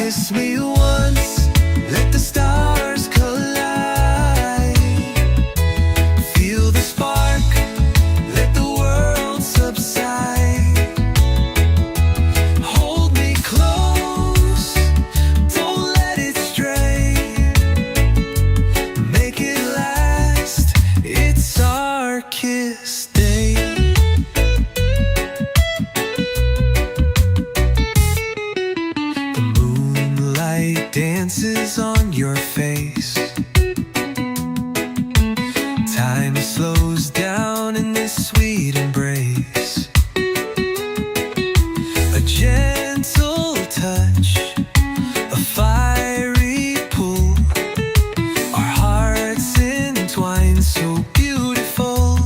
Kiss me once, let the stars collide. Feel the spark, let the world subside. Hold me close, don't let it stray. Make it last, it's our kiss day. The moonlight dances on your face. Time slows down in this sweet embrace. A gentle touch, a fiery pull. Our hearts entwined, so beautiful.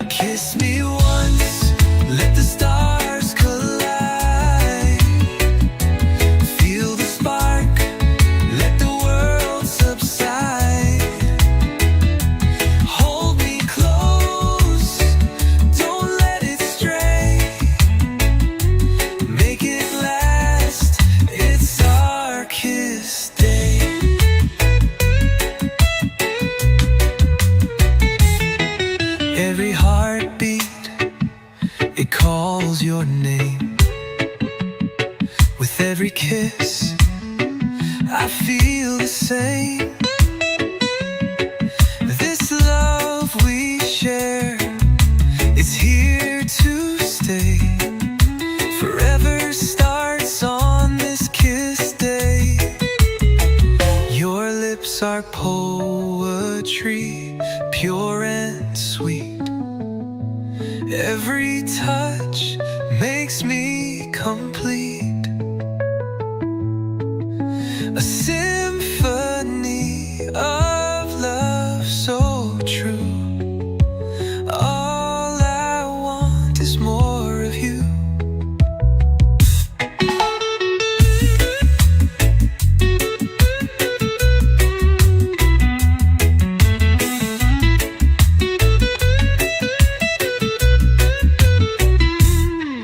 Kiss me once, let the stars collide. Feel the spark, let the world subside. Hold me close, don't let it stray. Make it last, it's our kiss day. Every heartbeat, it calls your name. With every kiss, I feel the same. This love we share, it's here to stay. Forever starts on this kiss day. Your lips are poetry, pure and sweet. Every touch makes me complete. A symphony of love so true. All I want is more of you.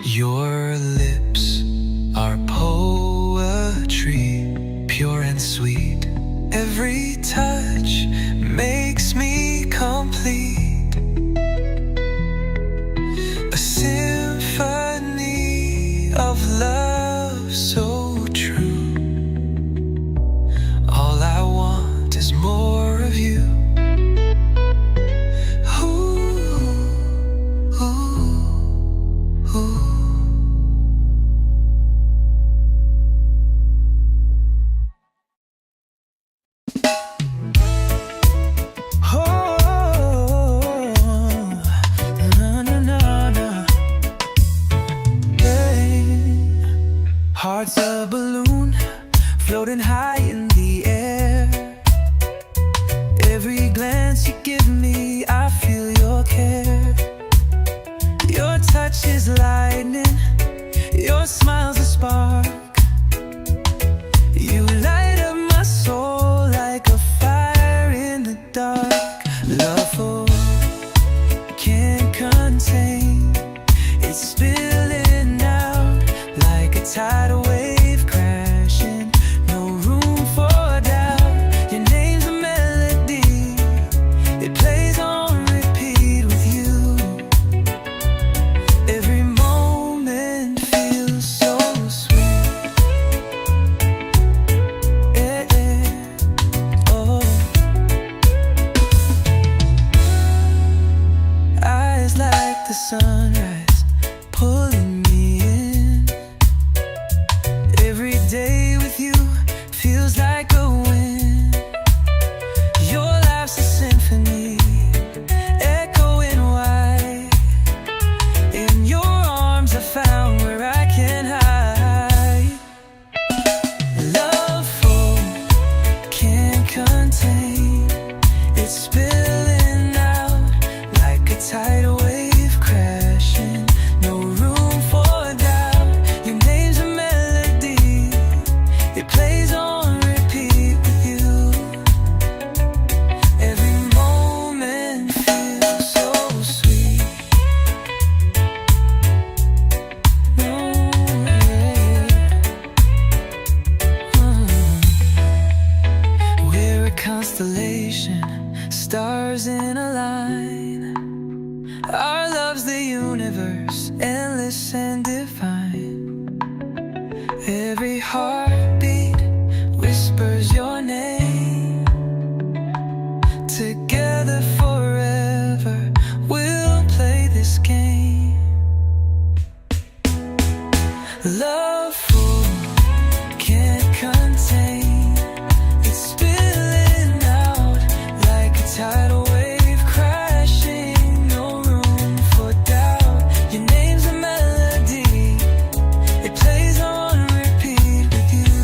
Your lips are poetry, pure and sweet. Every touch makes me complete. A symphony of love so true. All I want is more of you. Ooh, ooh, ooh. Heart's a balloon floating high in the air. Every glance you give me, I feel your care. Your touch is lightning, your smile's a spark. You light up my soul like a fire in the dark. Love for can't contain, it's spilling out like a tidal wave crashing. No room for doubt. Your name's a melody, it plays on repeat with you. Every moment and divine. Every heartbeat whispers your name. Together forever, we'll play this game. Love full, can't contain. It's spilling out like a tidal wave crashing. No room for doubt. Your name's a melody. It plays on repeat with you.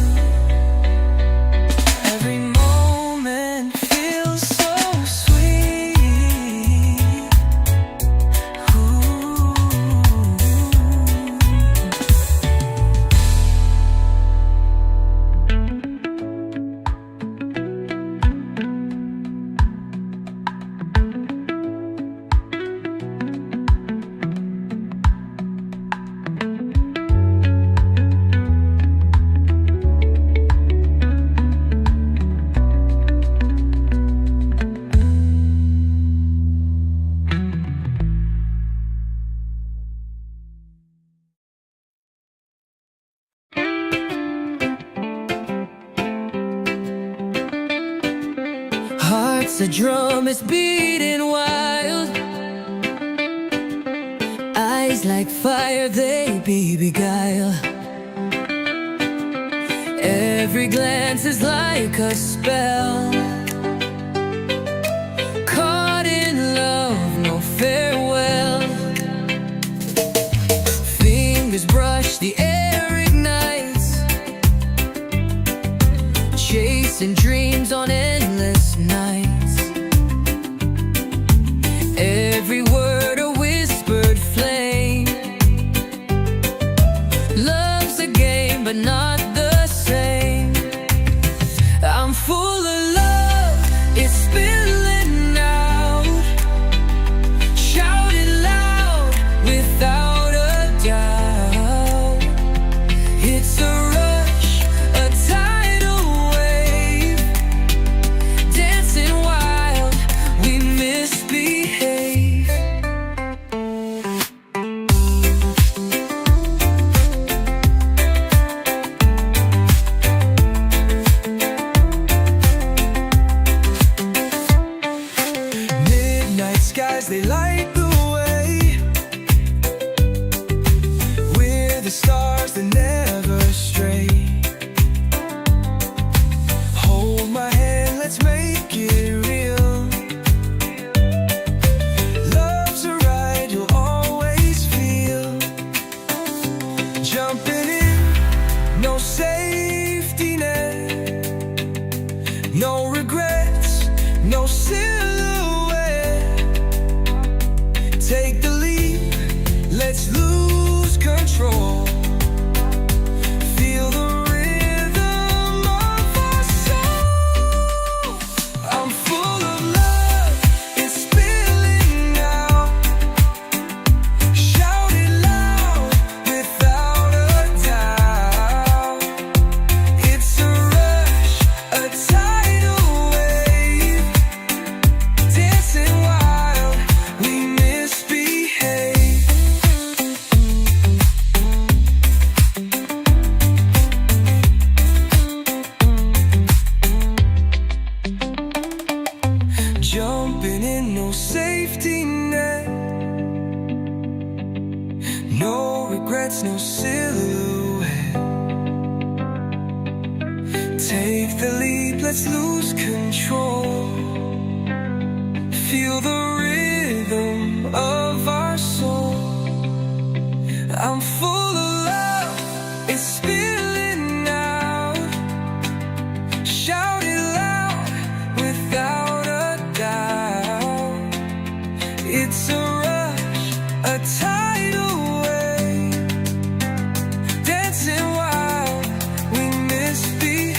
Every moment feels so sweet. Ooh. Heart's a drum, it's beating wild. Eyes like fire, they beguile. Every glance is like a spell. Caught in love, no farewell. Fingers brush, the air ignites. Chasing dreams on endless nights. Every word a whispered flame. Love's a game, but not the same. I'm full of love, it's spilling out. Shout it loud, without a doubt. It's a rush, a tidal wave. Dancing wild, we misbehave. Midnight skies, they light the way. We're the stars that never stray. Hold my hand, let's make it real. Love's a ride you'll always feel. Jumping in, no safety net. No regrets, no silhouette. Take the leap, let's lose control. Feel the rhythm of our soul. I'm full of love, it's spilling out. Shout it loud, without a doubt. It's a rush, a tidal wave. Dancing wild, we misbehave. Jumping in, no safety net. No regrets, no silhouette. Take the leap, let's lose control. Feel the rhythm of our soul. I'm full of love, it's spilling out. Shout it loud, without a doubt. It's a rush, a tidal wave. Dancing wild, we misbehave.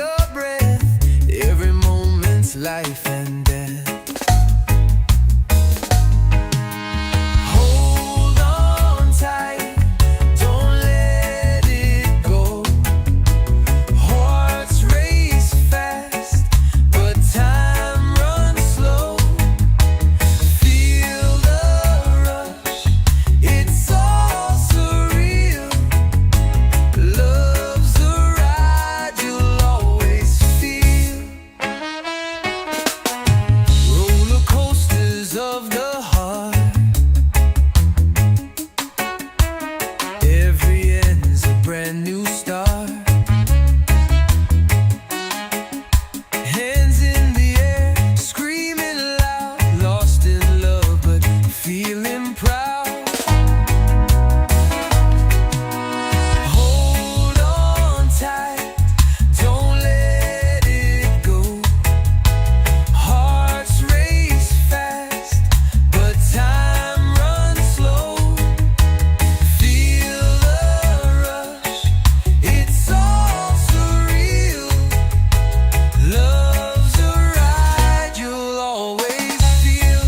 your breath. Every moment's life and death. Hold on tight, don't let it go. Hearts race fast, but time runs slow. Feel the rush, it's all surreal. Love's a ride you'll always feel. Roller coasters of the heart. Every end's a brand new start. Hands in the air, screaming loud, lost in love but feeling proud. Hold on tight, don't let it go. Hearts race fast, but time runs slow. Feel the rush, it's all surreal. Love's a ride you'll always feel.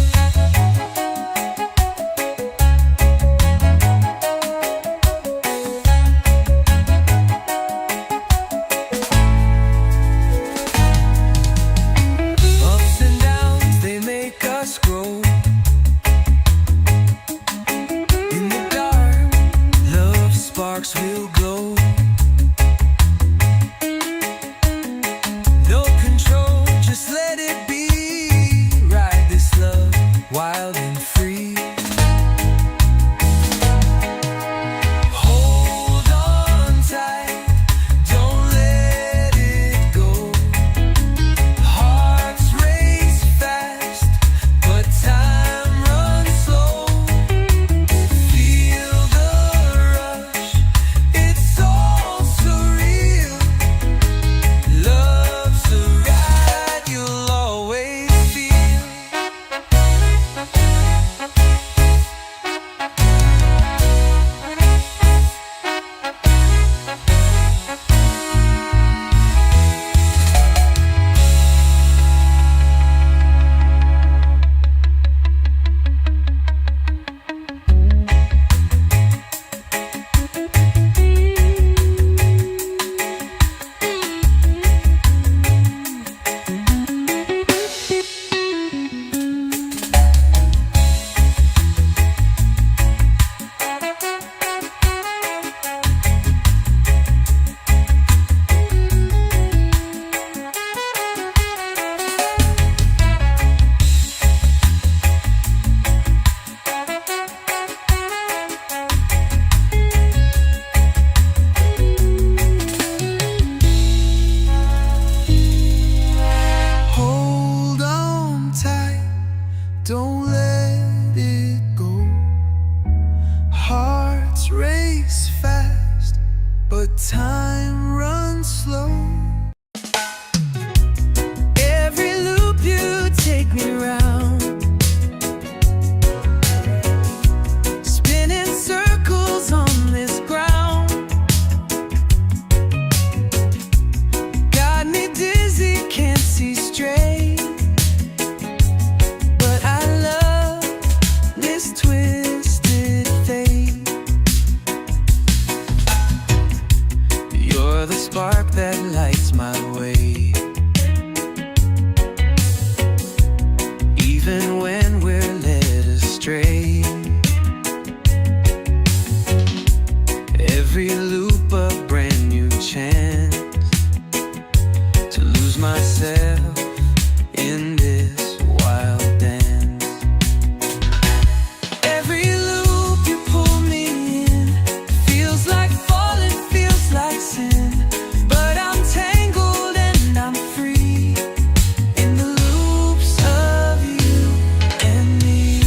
Ups and downs, they make us grow. In the dark, love sparks will glow. No control, just let it be. Ride this love, wild and free. Hold on tight, don't let it go. Hearts race fast, but time runs slow. Feel the rush, it's all surreal. Love's a ride you'll always feel. Hold on tight, don't let it go. Hearts race fast, but time runs slow. Every loop you take me round, spinning circles on this ground. Got me dizzy, can't see straight, but I love this twisted fate. You're the spark that lights my way. Even when we're led astray, every loop a brand new chance to lose myself in this wild dance. Every loop you pull me in feels like falling, feels like sin, but I'm tangled and I'm free in the loops of you and me.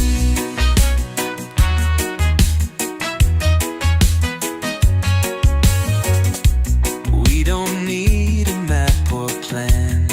We don't need a map or plan,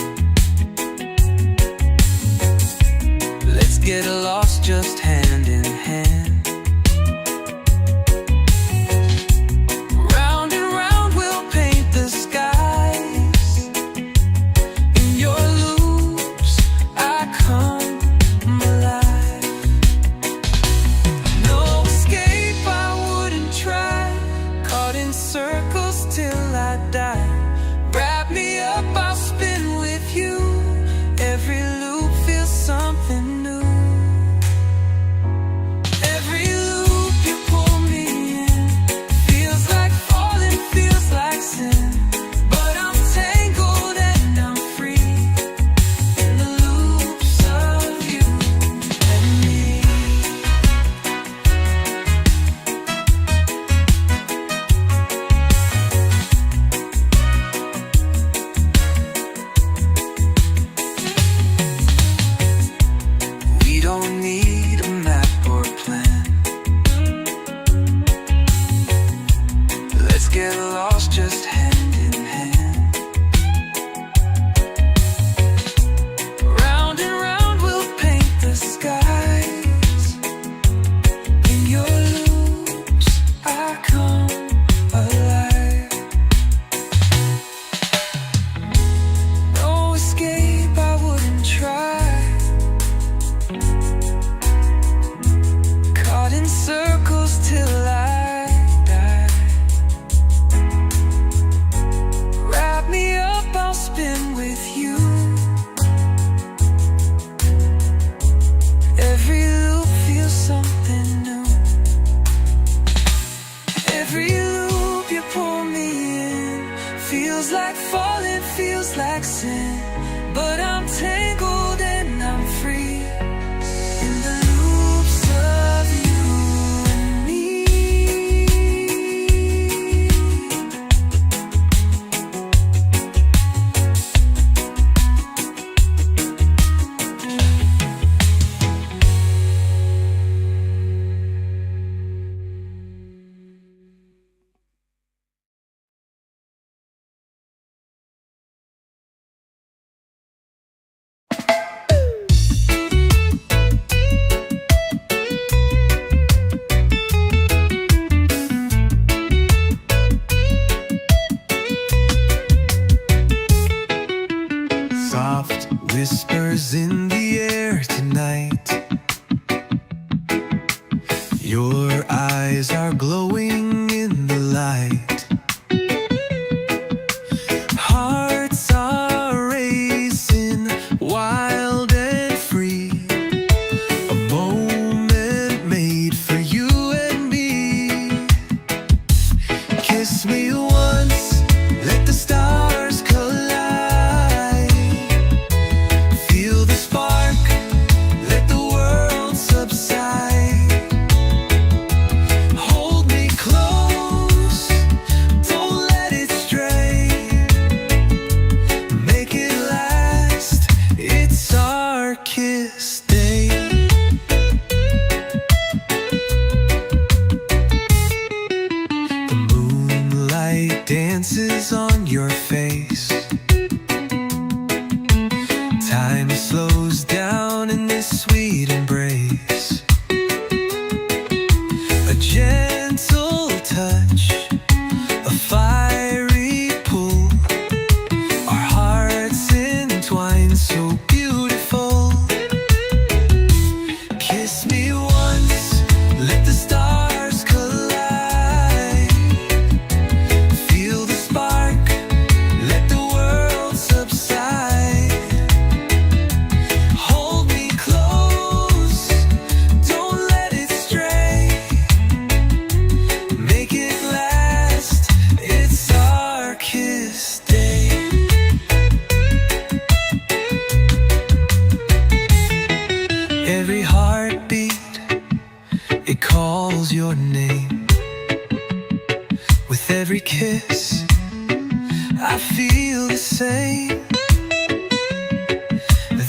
feels like sin, but I'm tangled and I'm free in the loops of you and me. Soft whispers in the air tonight. Your eyes are glowing in the light. Hearts are racing, wild and free. A moment made for you and me. Kiss me once, let the stars collide. Feel the spark, let the world subside. Hold me close, don't let it stray. Make it last, it's our kiss day. The moonlight dances on your face. Time slows down in this sweet embrace. A gentle touch, a fiery pull. Our hearts entwined, so beautiful. Kiss me once, let the stars collide. Feel the spark, let the world subside. Hold me close, don't let it stray. Make it last, it's our kiss day. Every heartbeat, it calls your name. With every kiss, I feel the same.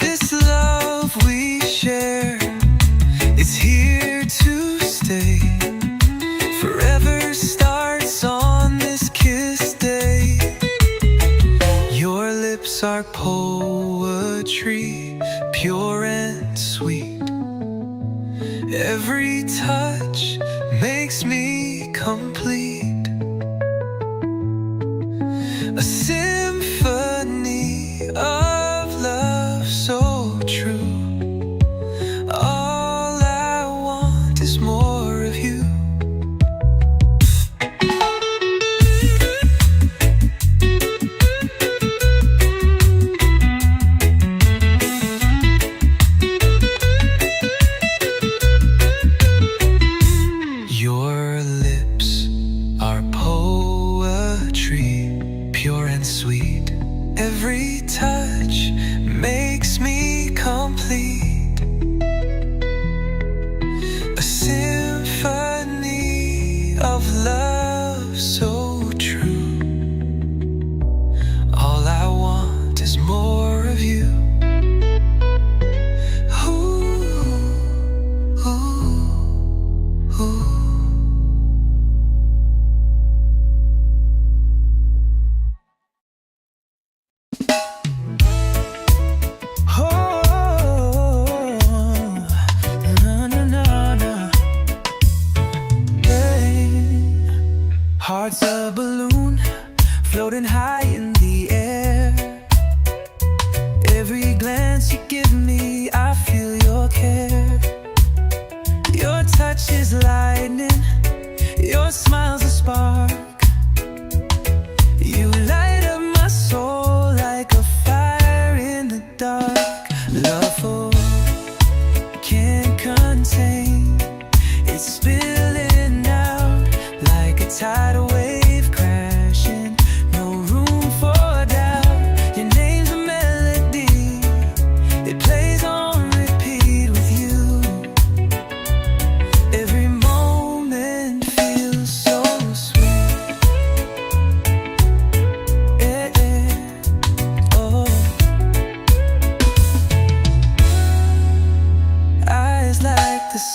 This love we share is here to stay. Forever starts on this kiss day. Your lips are poetry, pure and sweet. Every touch makes me complete. A symphony of love so true. All I want is more of you. Your lips are poetry, pure and sweet. Every touch makes me complete. A symphony of love so true. All I want is more of you. Ooh, ooh, ooh. Heart's a balloon floating high in the air. Every glance you give me, I feel your care. Your touch is lightning, your smile's a spark. You light up my soul like a fire in the dark. Love for can't contain, it's spilling out like a tidal wave.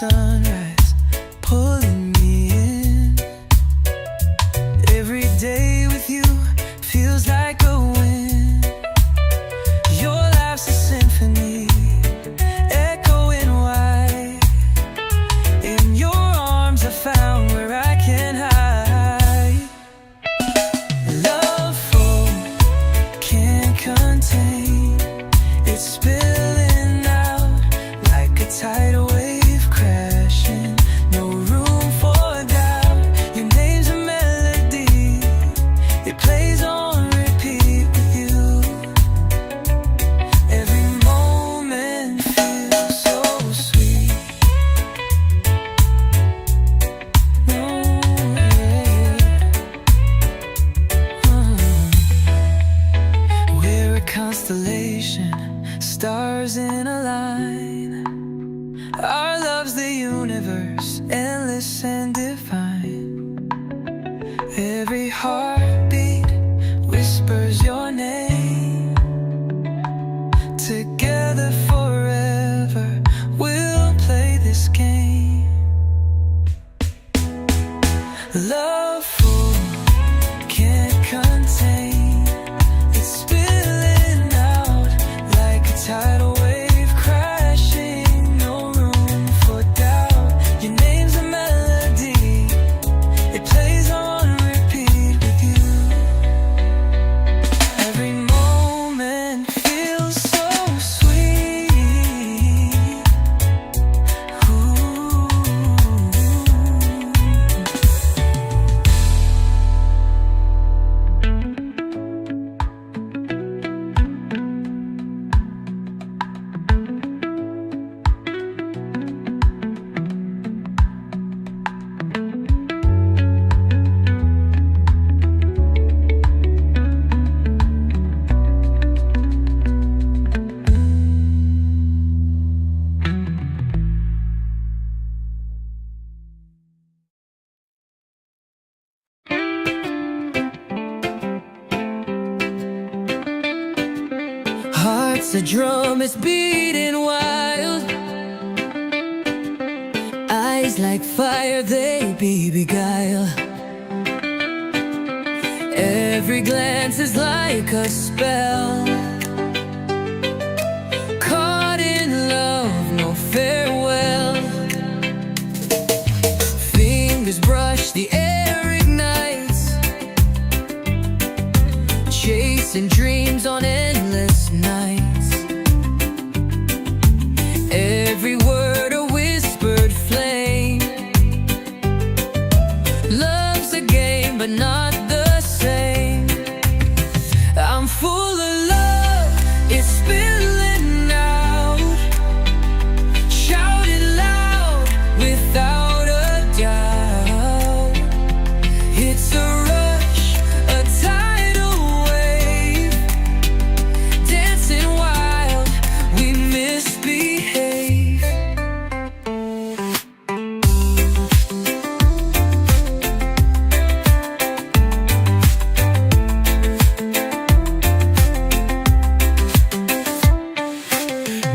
sunrise, pulling me in. Every day with you feels like a win. Your life's a symphony, echoing wide. In your arms I found where I can hide. Love full, can't contain. It's spilling out like a tidal wave crashing. No room for doubt. Your name's a melody, it plays on repeat with you. Every moment feels so sweet. No, we're a constellation, stars in a line. Our love's the universe, endless and divine. Every heartbeat whispers your name. Together forever, we'll play this game. Love full, can't contain. It's spilling out like a tidal wave crashing. No room for doubt. Your name's a melody, it plays on repeat with you. Every moment feels so sweet. Ooh. Heart's a drum, it's beating wild. Eyes like fire, they beguile. Every glance is like a spell. Caught in love, no farewell. Fingers brush, the air ignites. Chasing dreams on endless nights. Every word a whispered flame. Love's a game, but not the same. I'm full of love, it's spilling out. Shout it loud, without a doubt. It's a rush, a tidal wave. Dancing wild, we misbehave.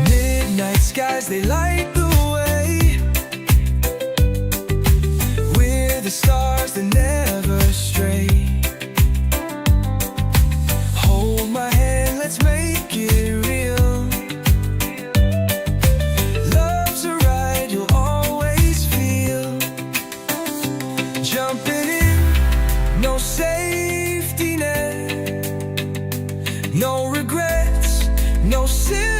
Midnight skies, they light the way. We're the stars that never stray. Hold my hand, let's make it real. Love's a ride you'll always feel. Jumping in, no safety net. No regrets, no silhouette.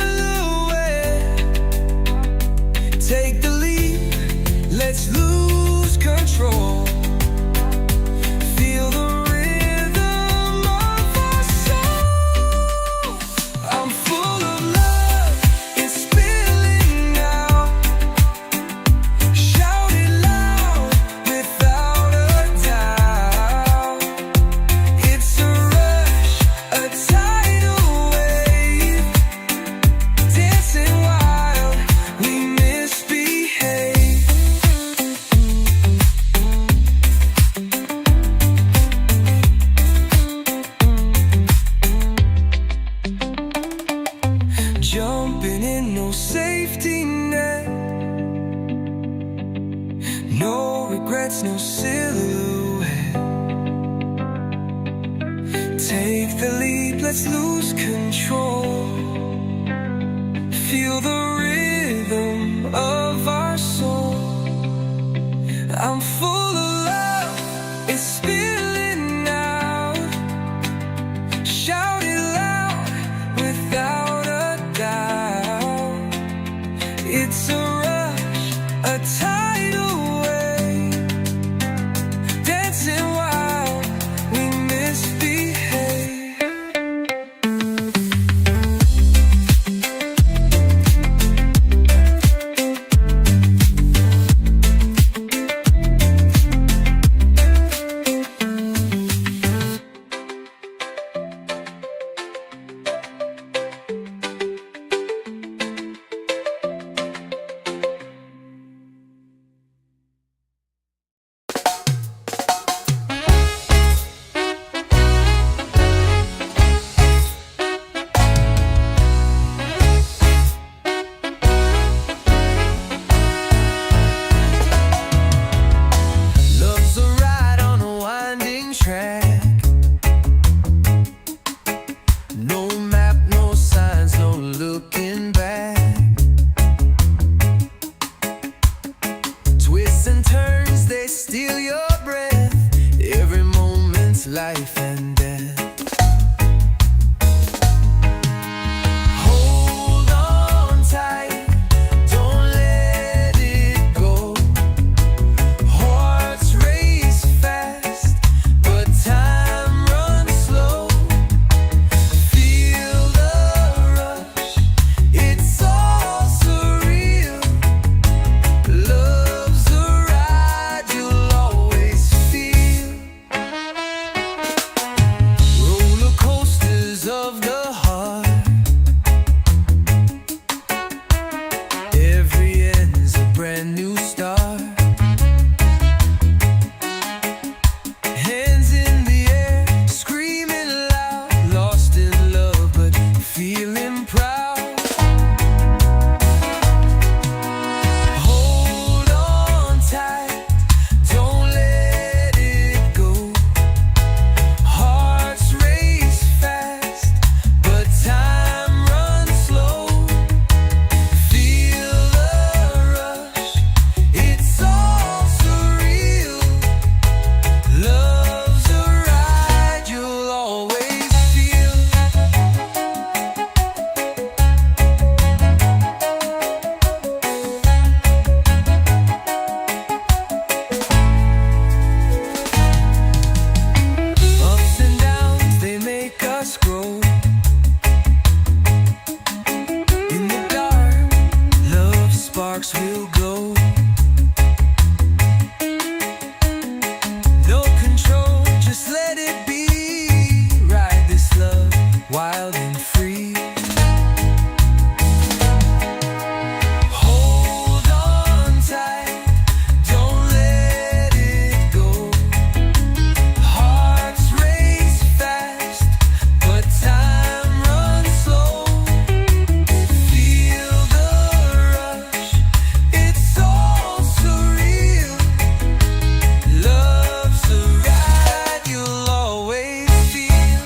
lights, no silhouette. Take the lead, let's lose control. Feel the rhythm of our soul. I'm full of love, it's spilling out. Shout it loud, without a doubt. It's a rush, a tidal wave, dancing while we misbehave. Life and death. Hold on tight, don't let it go. Hearts race fast, but time runs slow. Feel the rush, it's all surreal. Love's a ride you'll always feel. Roller coasters of the heart. Every end's a brand new start. Hands in the air, screaming loud. Lost in love but feeling proud. Hold on tight, don't let it go. Hearts race fast, but time runs slow. Feel the rush, it's all surreal. Love's a ride you'll always feel. Ups and downs, they make us grow. In the dark, love sparks will glow. No control, just let it be. Ride this love, wild and free. Hold on tight, don't let it go. Hearts race fast, but time runs slow. Feel the rush, it's all surreal. Love's a ride you'll always feel.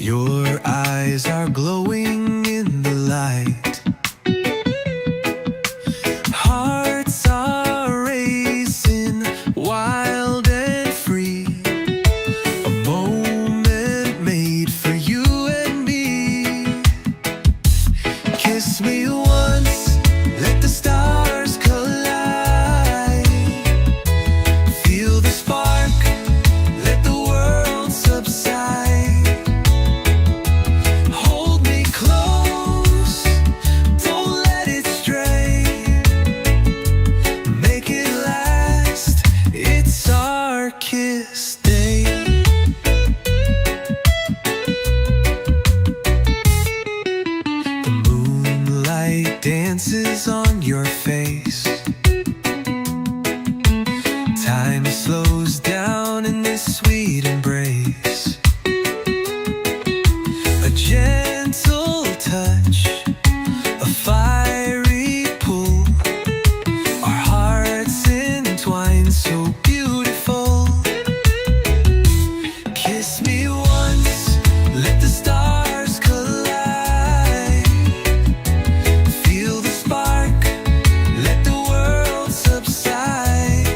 Your eyes are glowing in the light. Hearts are racing, wild and free. A moment made for you and me. Kiss me once, let the stars collide. Feel the spark, let the world subside. Hold me close, don't let it stray. Make it last, it's our kiss day. The moonlight dances on your face. Time slows down in this sweet embrace. A gentle touch, a fiery pull. Our hearts entwined, so beautiful. Kiss me once, let the stars collide. Feel the spark, let the world subside.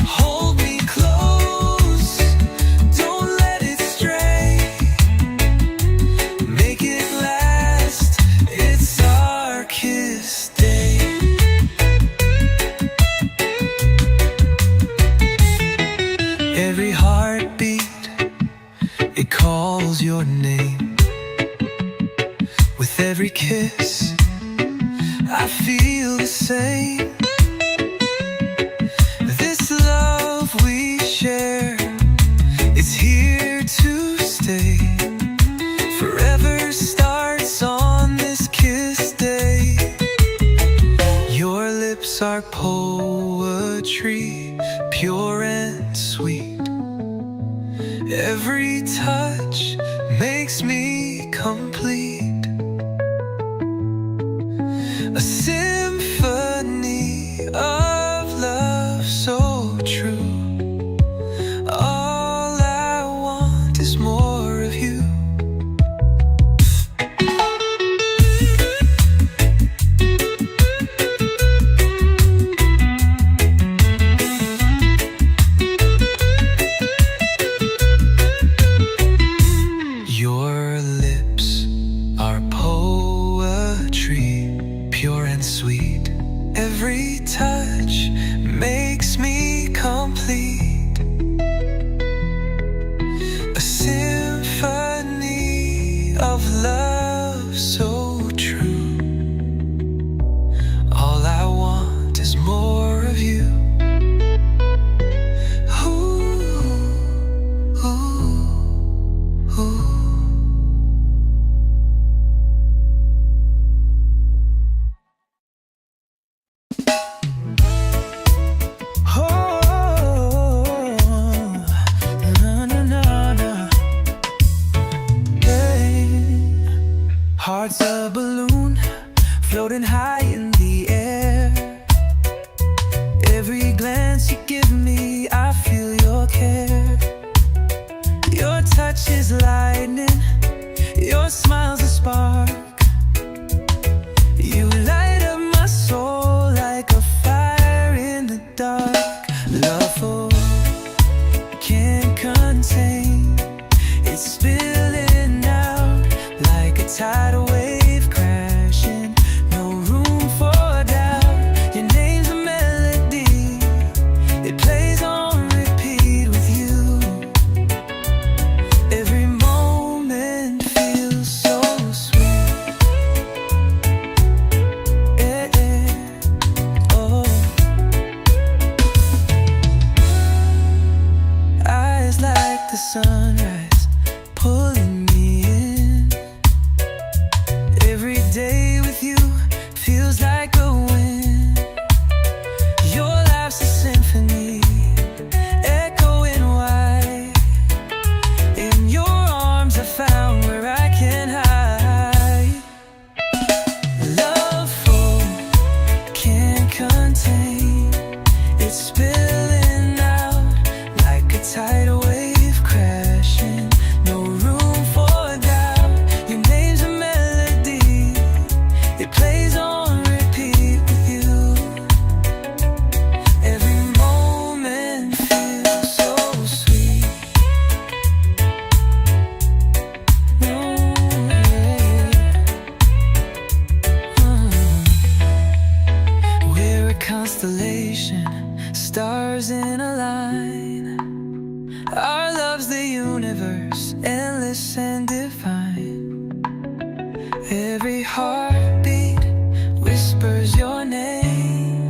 Hold me close, don't let it stray. Make it last, it's our kiss day. Every heartbeat, it calls your name. With every kiss, I feel the same. This love we share is here to stay. Forever starts on this kiss day. Your lips are poetry, pure and sweet. Every touch makes me complete. A symphony of love so true. All I want is more of you. Your lips are poetry, pure and sweet. Every touch makes me complete. A symphony of love so true. All I want is more of you. Ooh, ooh, ooh. Heart's a balloon floating high in the air. Every glance you give me, I feel your care. Your touch is lightning, your smile's a spark. You light up my soul like a fire in the dark. Love for can't contain, it's spilling out like a tidal wave crashing. No room for doubt. Your name's a melody, it plays on repeat with you. Every moment feels so sweet. Yeah, yeah. Oh. Eyes like the sunrise, pull universe, endless and divine. Every heartbeat whispers your name.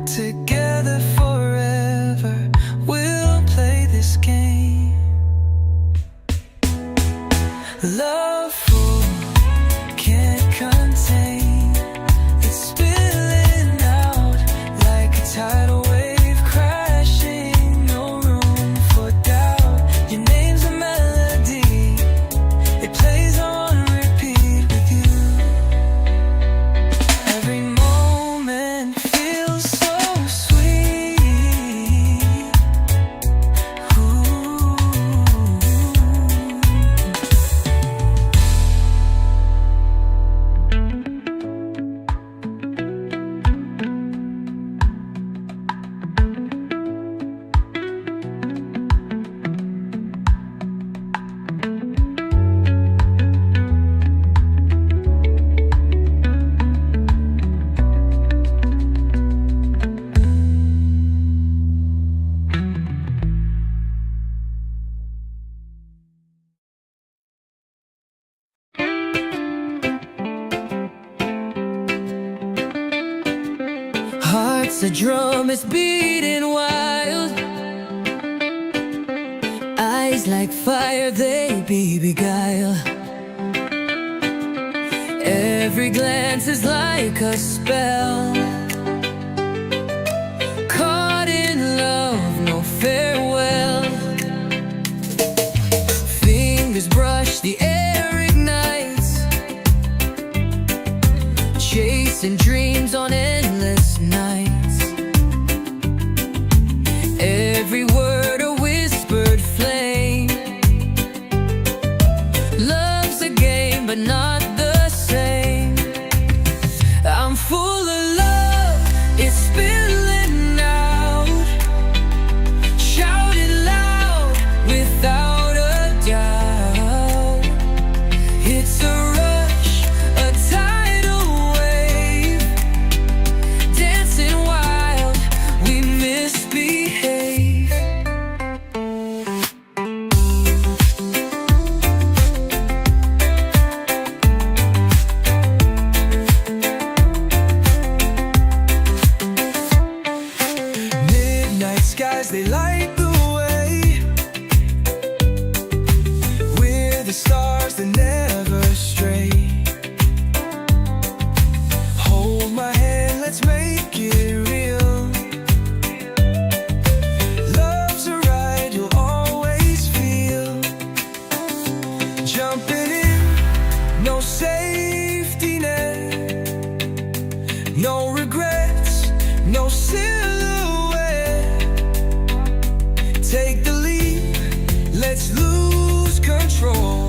Together forever, we'll play this game. Love full, can't contain. It's spilling out like a tidal wave crashing. No room for doubt. Your name's a melody. It plays on repeat with you. Every moment feels so sweet. Ooh. Heart's a drum, it's beating wild. Eyes like fire, they beguile. Every glance is like a spell. Caught in love, no farewell. Fingers brush, the air ignites. Chasing dreams on endless nights. Every word a whispered flame. Love's a game, but not the same. I'm full of love, it's spilling out. Shout it loud, without a doubt. It's a rush, a tidal wave. Dancing wild, we misbehave. Midnight skies, they light the way. We're the stars that never stray. Hold my hand, let's make it real. Love's a ride you'll always feel. Jumping in, no safety net. No regrets, no silhouette. Take the leap, let's lose control.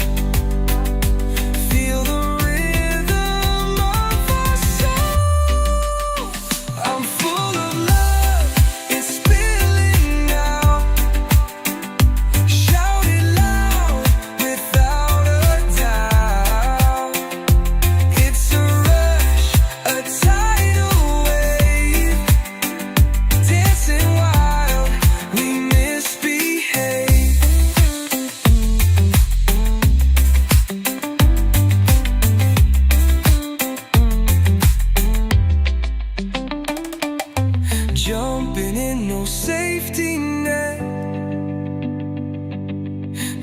Feel the rhythm of our soul. I'm full of love, it's spilling out. Shout it loud, without a doubt. It's a rush, a tidal wave. Dancing wild, we misbehave. Jumping in, no safety net.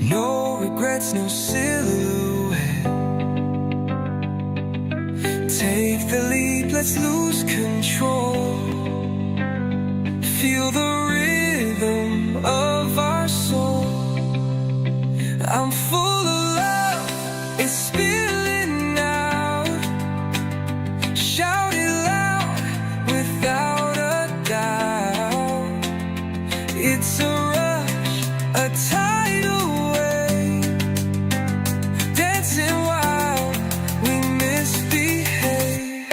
No regrets, no silhouette. Take the leap, let's lose control. Feel the rhythm of our soul. I'm full of love, it's spilling out. Shout it loud, without a doubt. It's a rush, a tidal wave. Dancing wild, we misbehave.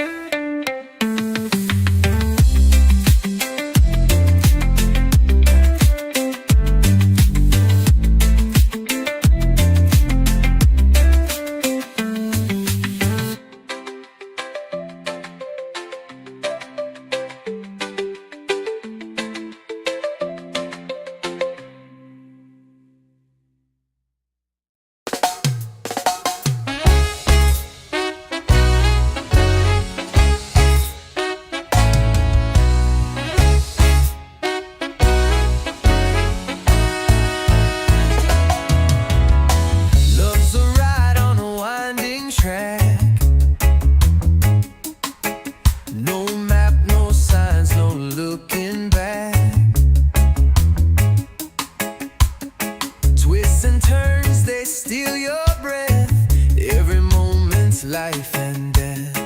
life and death.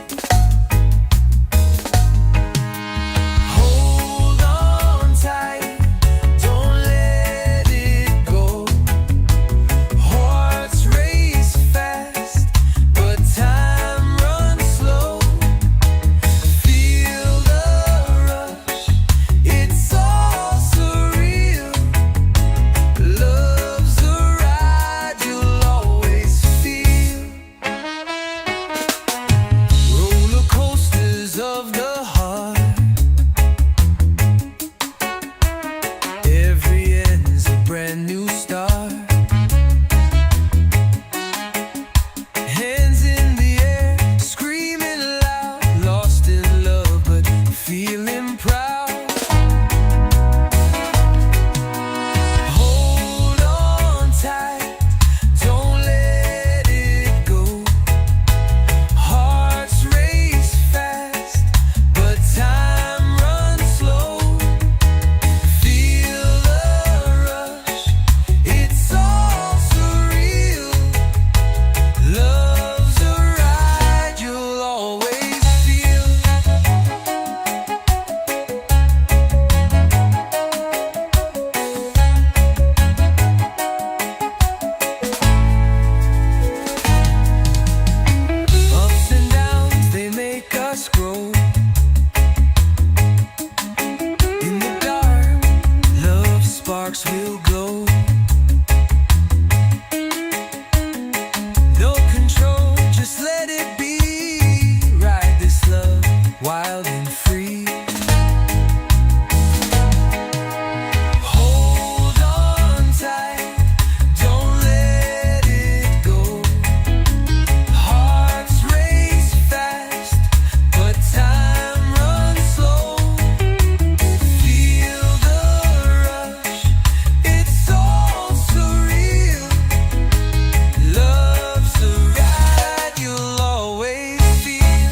Hold on tight, don't let it go. Hearts race fast, but time runs slow. Feel the rush, it's all surreal. Love's a ride you'll always feel. Roller coasters of the heart, every end's a brand new start. Hands in the air, screaming loud, lost in love but feeling proud. Hold on tight, don't let it go. Hearts race fast, but time runs slow. Feel the rush, it's all surreal. Love's a ride you'll always feel. Ups and downs, they make us grow. In the dark, love sparks will glow. No control, just let it be. Ride this love, wild and free. Hold on tight, don't let it go. Hearts race fast, but time runs slow. Feel the rush, it's all surreal. Love's a ride you'll always feel.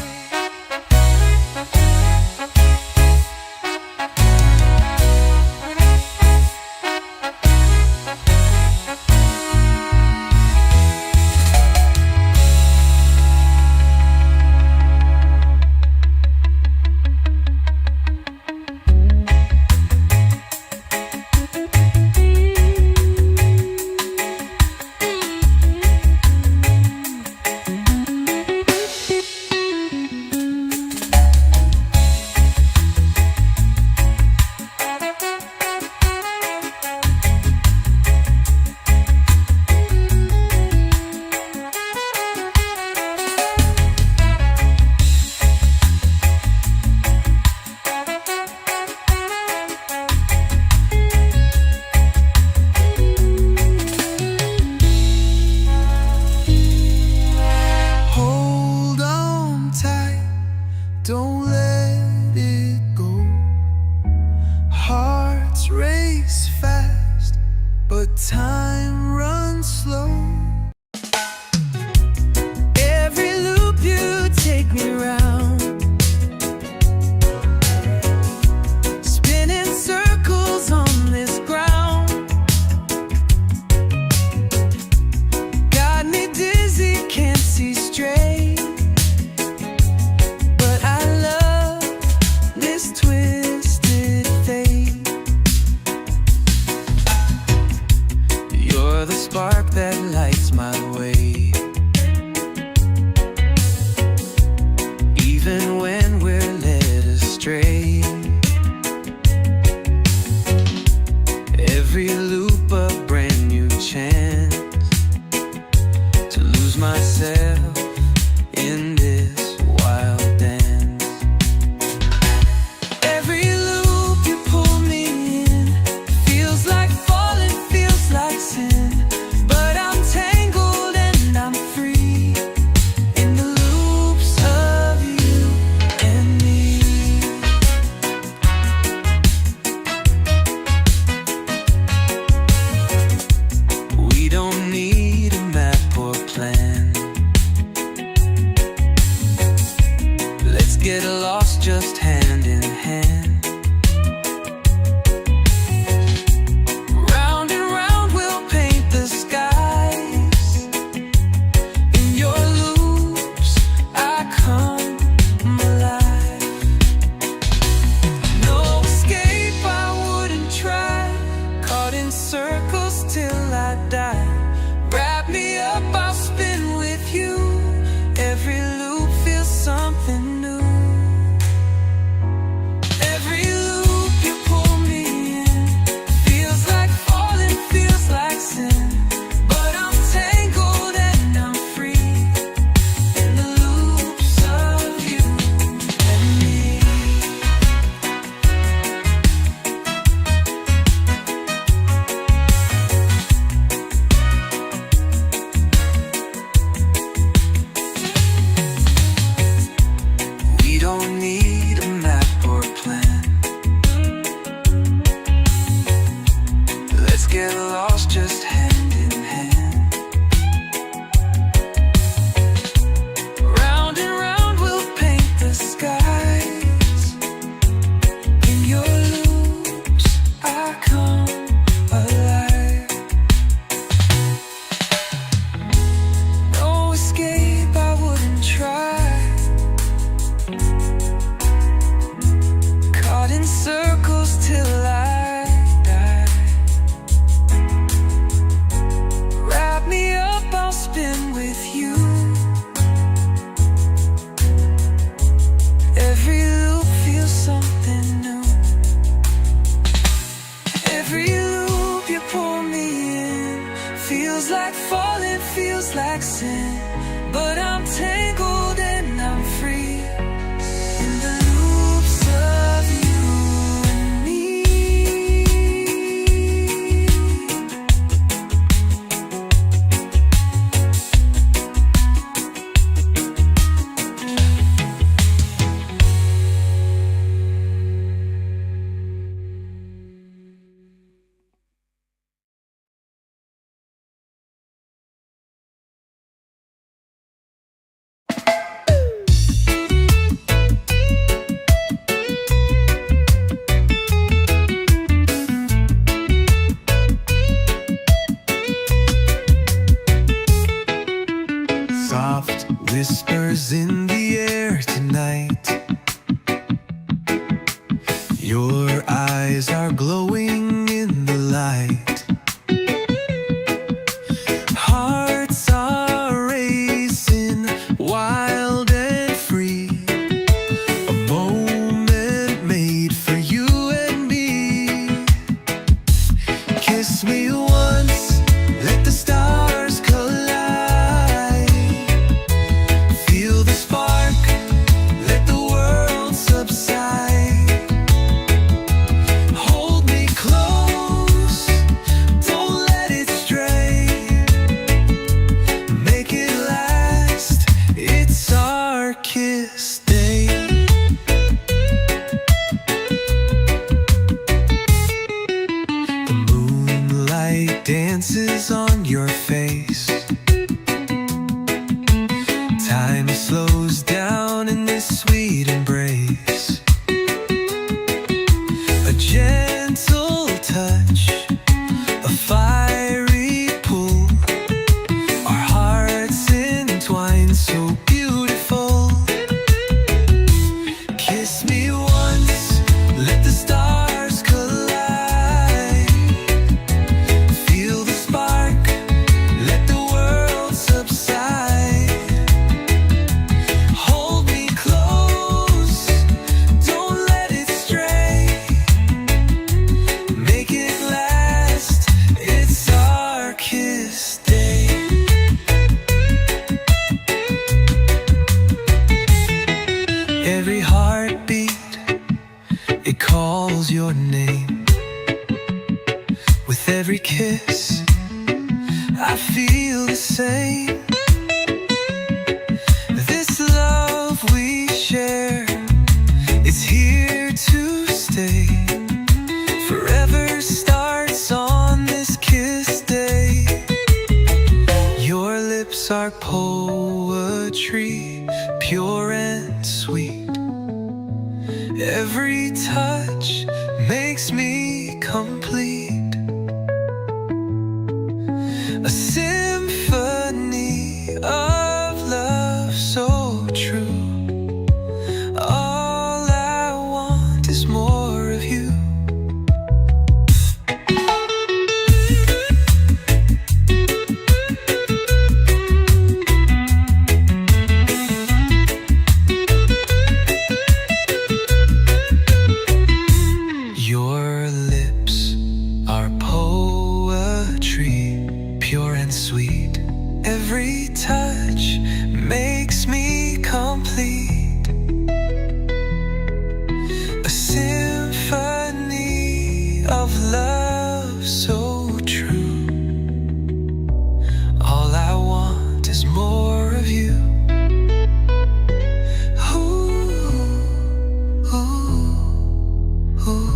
Hold on tight, don't let it go. Hearts race fast, but time runs slow. Every loop you take me round, spinning circles on this ground. Got me dizzy, can't see straight. But I love this twisted fate. You're the spark that lights my way. Even when we're led astray, every loop a brand new chance to lose myself in this wild dance. Every loop you pull me in feels like falling, feels like sin. But I'm tangled and I'm free in the loops of you. Falling feels like sin, but I'm tangled and I'm free in the loops of you and me. Soft whispers in the air tonight. Your eyes are glowing in the light. Hearts are racing, wild and free. A moment made for you and me. Kiss me once, let the stars collide. Feel the spark, let the world subside. Hold me close, don't let it stray. Make it last, it's our kiss day. The moonlight dances on your face. Time slows down in this sweet embrace. A gentle touch, a fiery pull. Our hearts entwined, so beautiful. Kiss me once, let the stars collide. Feel the spark, let the world subside. Hold me close, don't let it stray. Make it last, it's our kiss day. Every heartbeat, it calls your name. With every kiss, I feel the same. This love we share is here to stay. Forever starts on this kiss day. Your lips are poetry, pure and sweet. Every touch makes me complete. A symphony of love so true. All I want is more of you. Your lips are poetry, pure and sweet. Every touch makes me complete. A symphony of love so true. All I want is more of you. Ooh, ooh, ooh.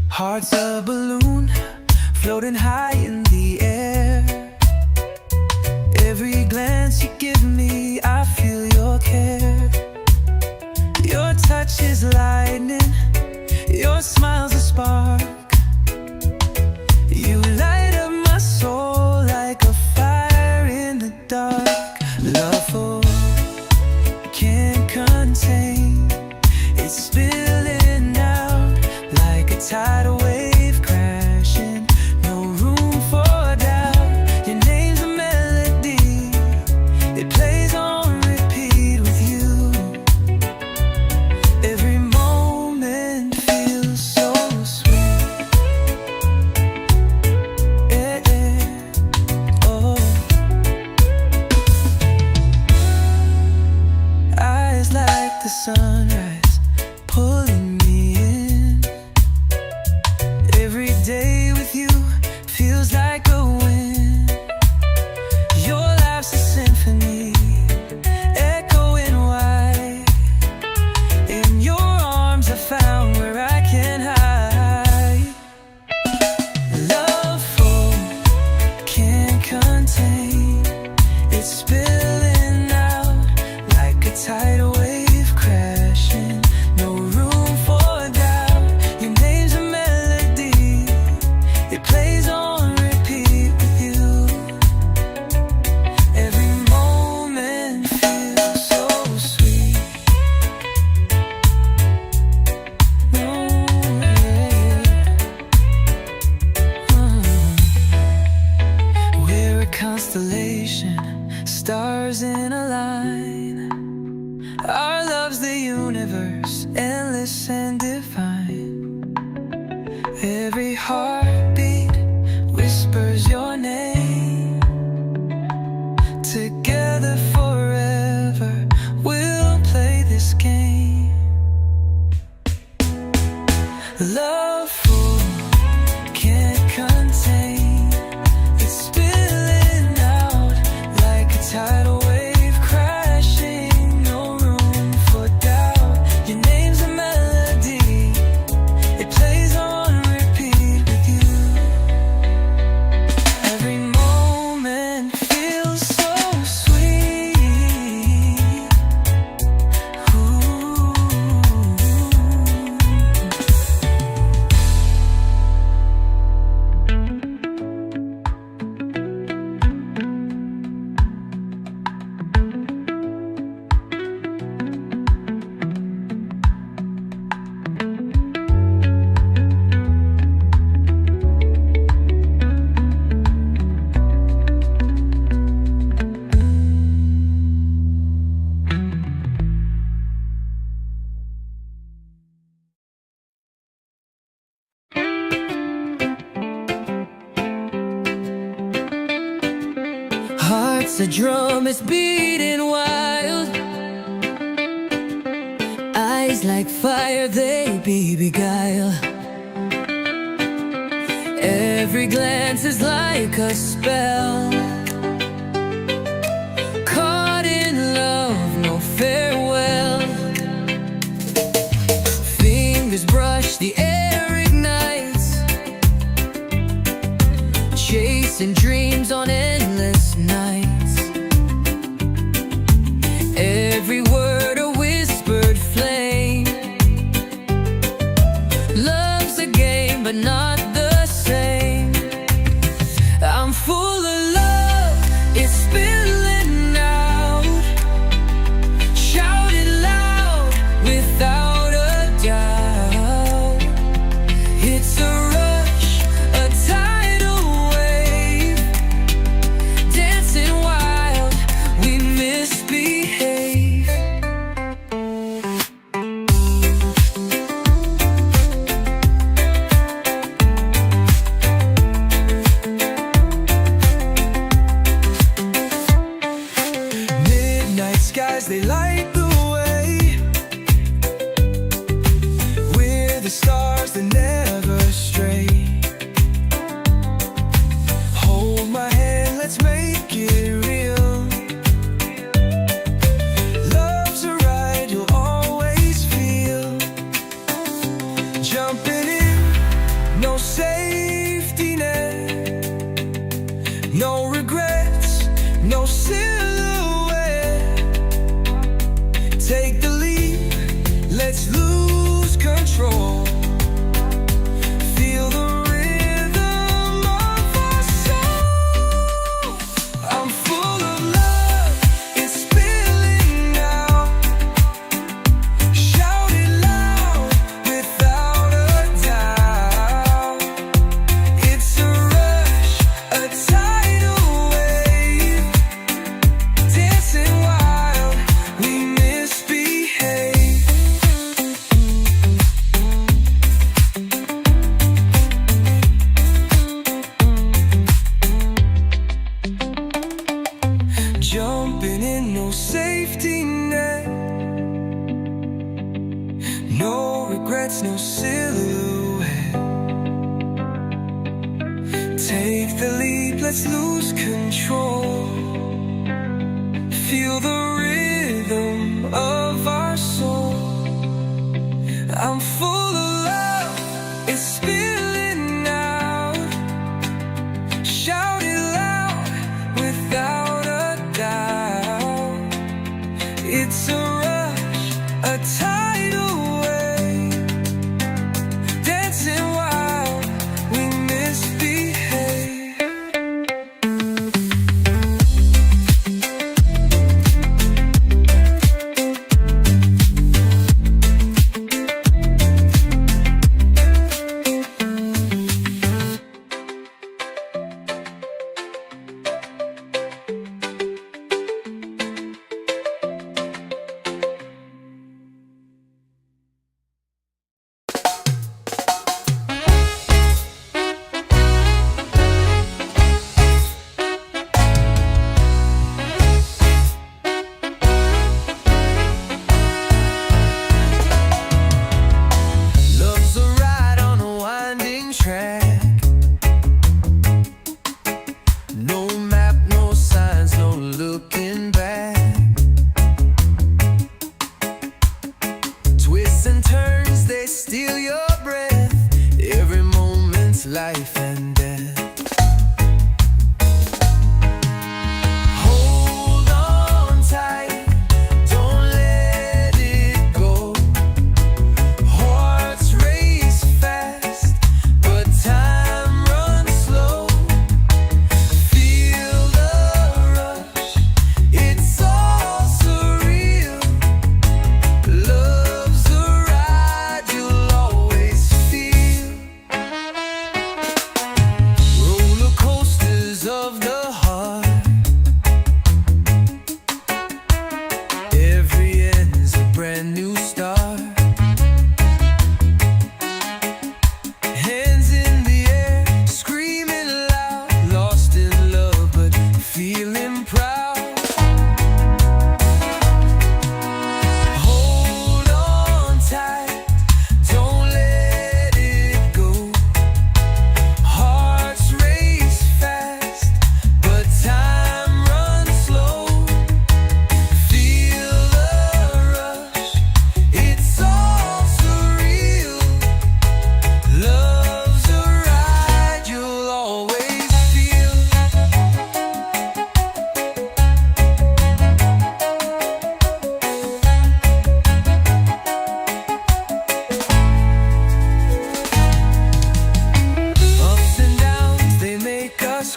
Heart's a balloon floating high in the air. Every glance you give me, I feel your care. Your touch is lightning, your smile's a spark. You light up my soul like a fire in the dark. Love for can't contain, it's spilling out like a tidal wave crashing. No room for constellation, stars in a line. Our love's the universe, endless and divine. Every heartbeat whispers your name. Together forever, we'll play this game. Love full, can't contain. It's spilling out like a tidal wave crashing. No room for doubt. Your name's a melody. It plays on repeat with you. Every moment feels so sweet. Ooh. Heart's a drum, it's beating wild. Eyes like fire, they beguile. Every glance is like a spell. Caught in love, no farewell. Fingers brush, the air ignites. Chasing dreams on endless nights. Every word a whispered flame. Love's a game, but not the same. I'm full of love, it's spilling out. Shout it loud, without a doubt. It's a rush, a tidal wave. Dancing wild, we misbehave. Midnight skies, they light the way. We're the stars that never stray. Hold my hand, let's make it real. Love's a ride you'll always feel. Jumping in, no safety net. No regrets, no silhouette. Take the leap, let's lose control. Feel the rhythm of our soul. I'm full of love, it's spilling out. Shout it loud, without a doubt. It's a rush, a tidal wave. Dancing wild, we misbehave. Jumping in, no safety net. No regrets, no silhouette. Take the leap, let's lose control. Feel the rhythm of our soul. I'm full of love, it's spilling out. Shout it loud, without a doubt. It's a rush, a tidal wave. Dancing wild, we misbehave.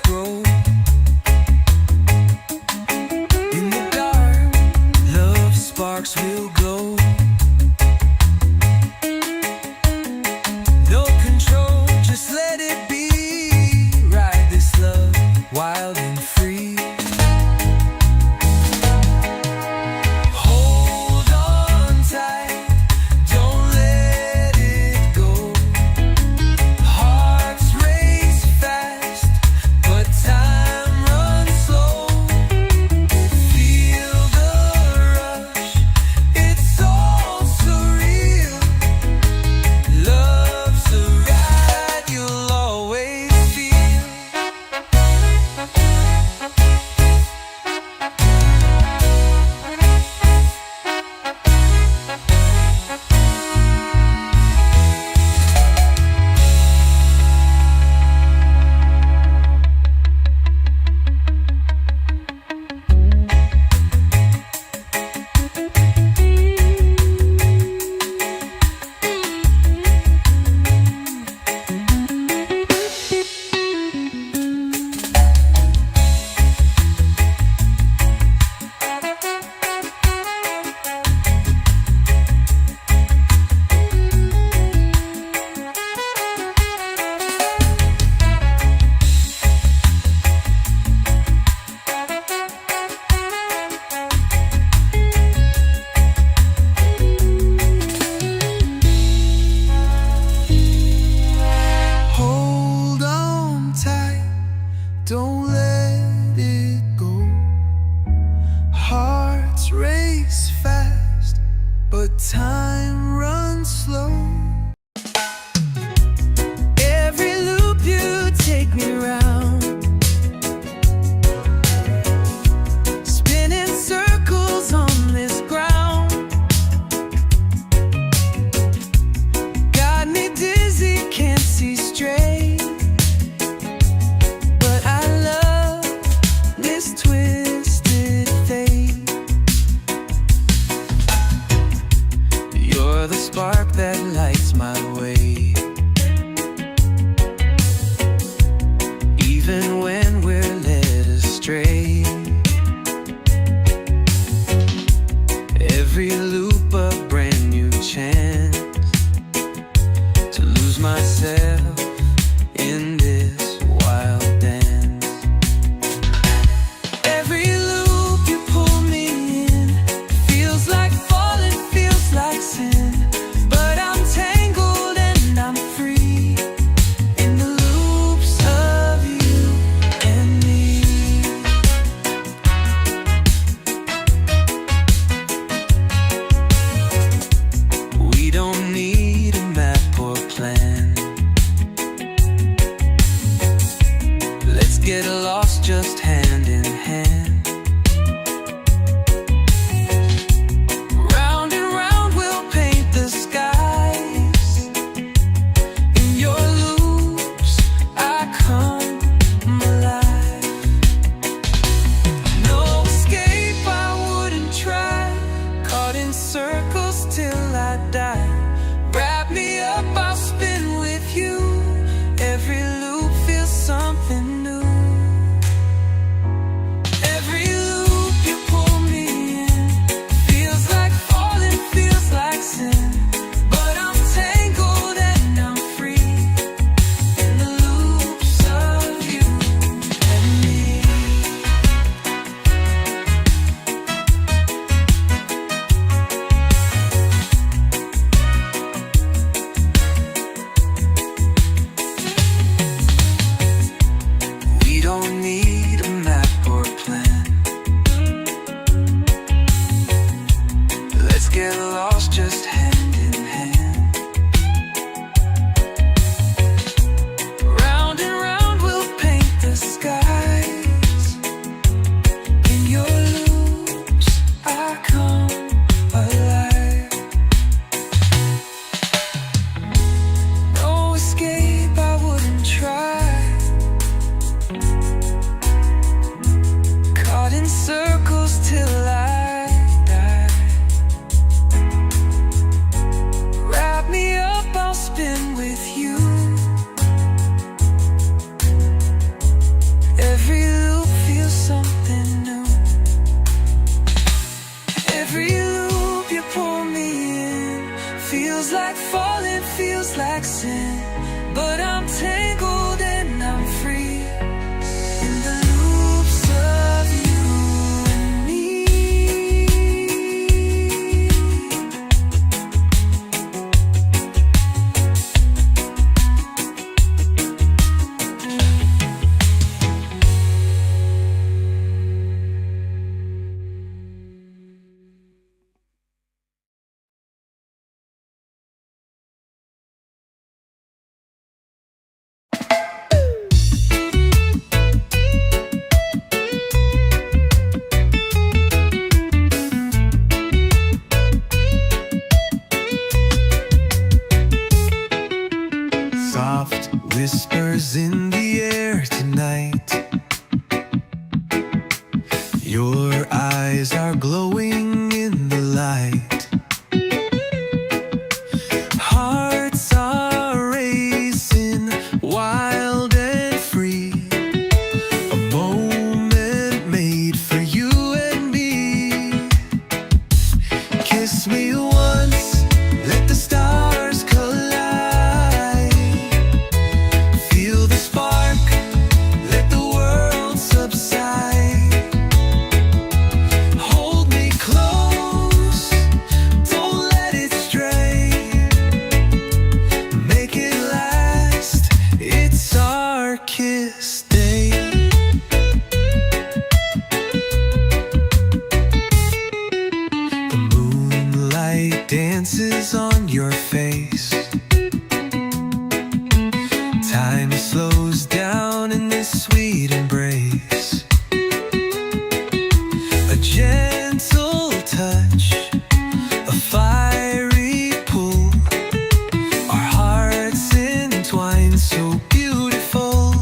grow. In the dark, love sparks will glow. No control, just let it be. Ride this love, wild and free. Hold on tight, don't let it go. Hearts race fast, but time runs slow. Feel the rush, it's all surreal. Love's a ride you'll always feel. Hold on tight, don't let it go. Hearts race fast, but time runs slow. Every loop you take me round, spinning circles on this ground. Got me dizzy, can't see straight, but I love this twisted fate. You're the spark that lights my way, even when we're led astray. Every loop a brand new chance to lose myself in this wild dance. Every loop you pull me in feels like falling, feels like sin, but I'm tangled and I'm free in the loops of you and me. We don't need a map or plan. Let's get lost just hand in hand. Round and round we'll paint the skies. In your loops I come alive. No escape, I wouldn't try. Caught in circles till I die. Wrap me up, I'll spin with you. Every loop feels something new. Your eyes are glowing in the light. Hearts are racing, wild and free. A moment made for you and me. Kiss me once, let the stars collide. Feel the spark, let the world subside. Hold me close, don't let it stray. Make it last, it's our kiss day. The moonlight dances on your face. Time slows down in this sweet embrace. A gentle touch, a fiery pull. Our hearts entwined, so beautiful.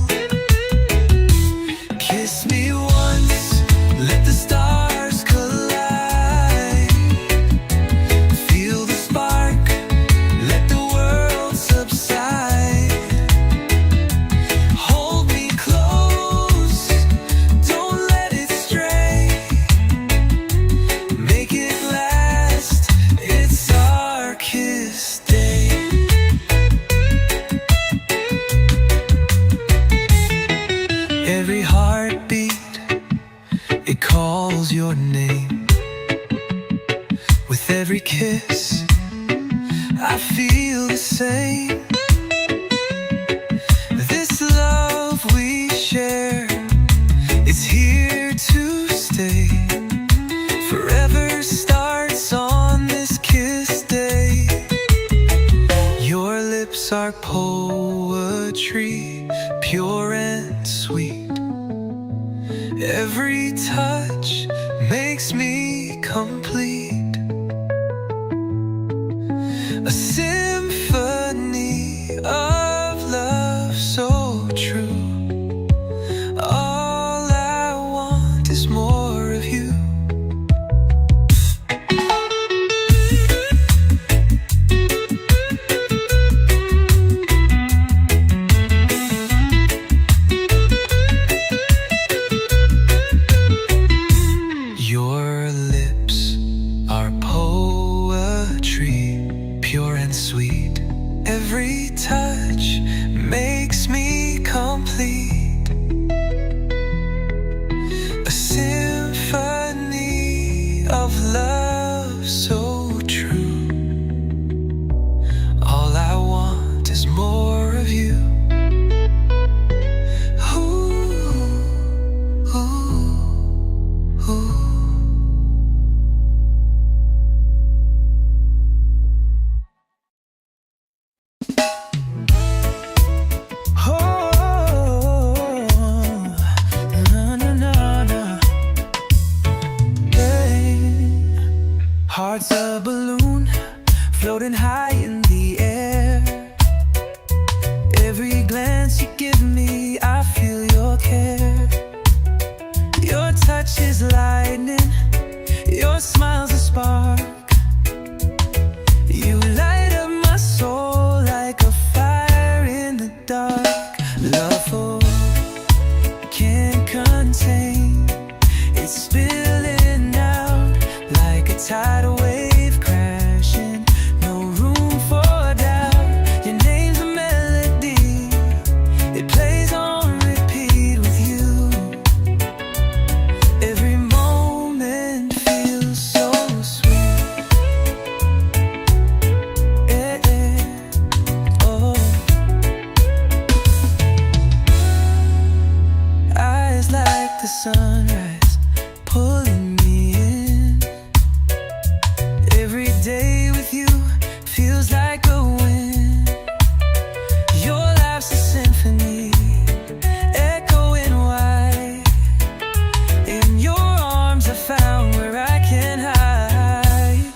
Kiss me once, let the stars collide. Feel the spark, let the world subside. Hold me close, don't let it stray. Make it last, it's our kiss day. Every heartbeat, it calls your name. With every kiss, I feel the same. This love we share is here to stay. Forever starts on this kiss day. Your lips are poetry, pure and sweet. Every touch makes me complete. A symphony of love so true. All I want is more of you. Your lips are poetry, pure and sweet. Every touch makes me complete. A symphony of love so true. All I want is more of you. Ooh, ooh, ooh. Heart's a balloon floating high in the air. Every glance you give me, I feel your care. Your touch is lightning, your smile's a spark. You light up my soul like a fire in the dark. Love for can't contain, it's spilling out like a tidal wave crashing. No room for doubt. Your name's a melody, it plays on repeat with you. Every moment feels so sweet. Oh. Eyes like the sunrise, pulling me in. Every day with you feels like a win. Your laugh's a symphony, echoing wide. In your arms I found where I can hide.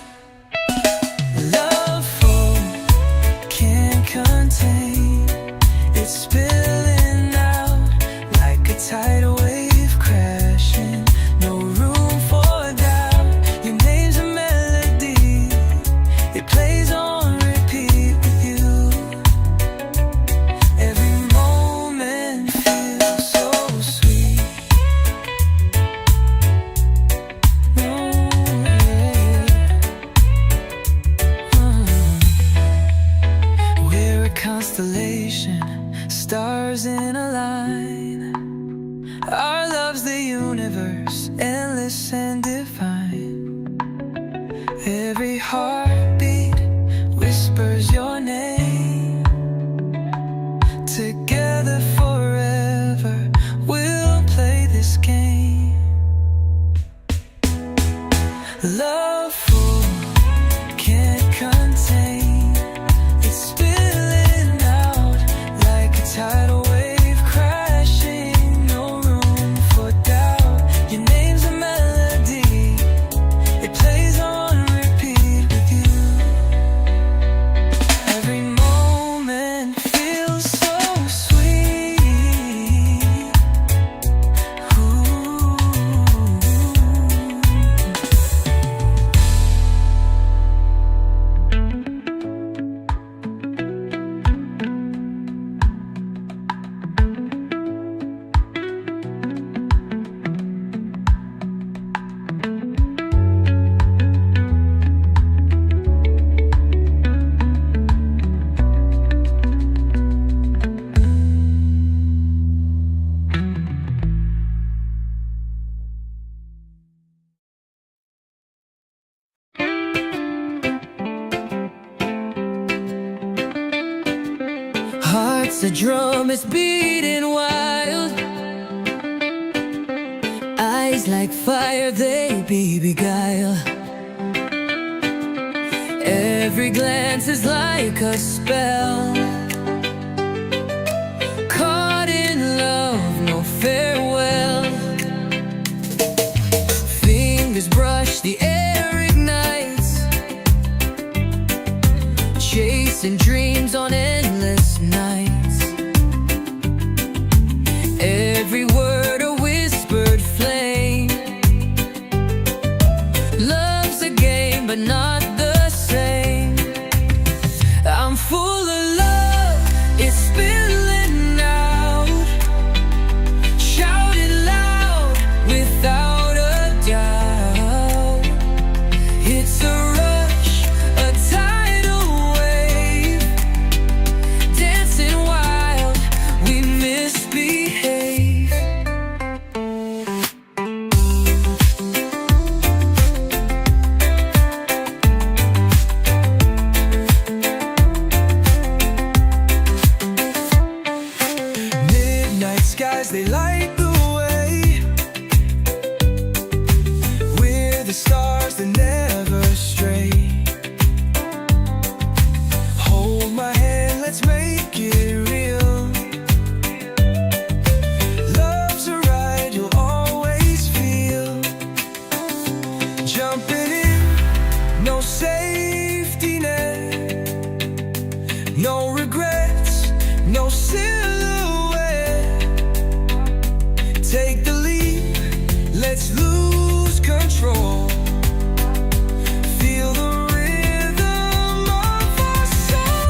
Love for can't contain, it's spilling out like a tidal wave crashing. universe, endless and divine. Every heartbeat whispers your name. Together forever, we'll play this game. Love full, can't contain. It's spilling out like a tidal wave crashing. No room for doubt. Your name's a melody. It plays on repeat with you. Every moment feels so sweet. Ooh. Heart's a drum, it's beating wild. Eyes like fire, they beguile. Every glance is like a spell. Caught in love, no farewell. Fingers brush, the air ignites. Chasing dreams on endless nights. Every word a whispered flame. Love's a game, but not the same. I'm full of love, it's spilling out. Shout it loud, without a doubt. It's a rush, a tidal wave. Dancing wild, we misbehave. Midnight skies, they light the way. We're the stars that never stray. Hold my hand, let's make it real. Love's a ride you'll always feel. Jumping in, no safety net. No regrets, no silhouette. Take the leap, let's lose control. Feel the rhythm of our soul.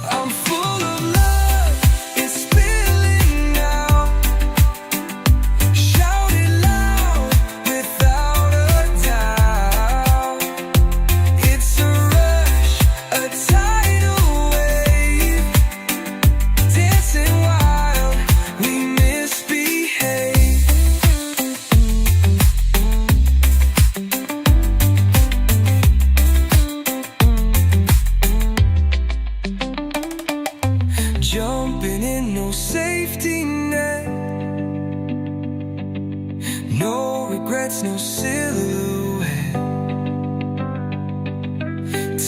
I'm full of love, it's spilling out. Shout it loud, without a doubt. It's a rush, a tidal wave. Dancing wild, we misbehave. Jumping in, no safety net. No regrets, no silhouette.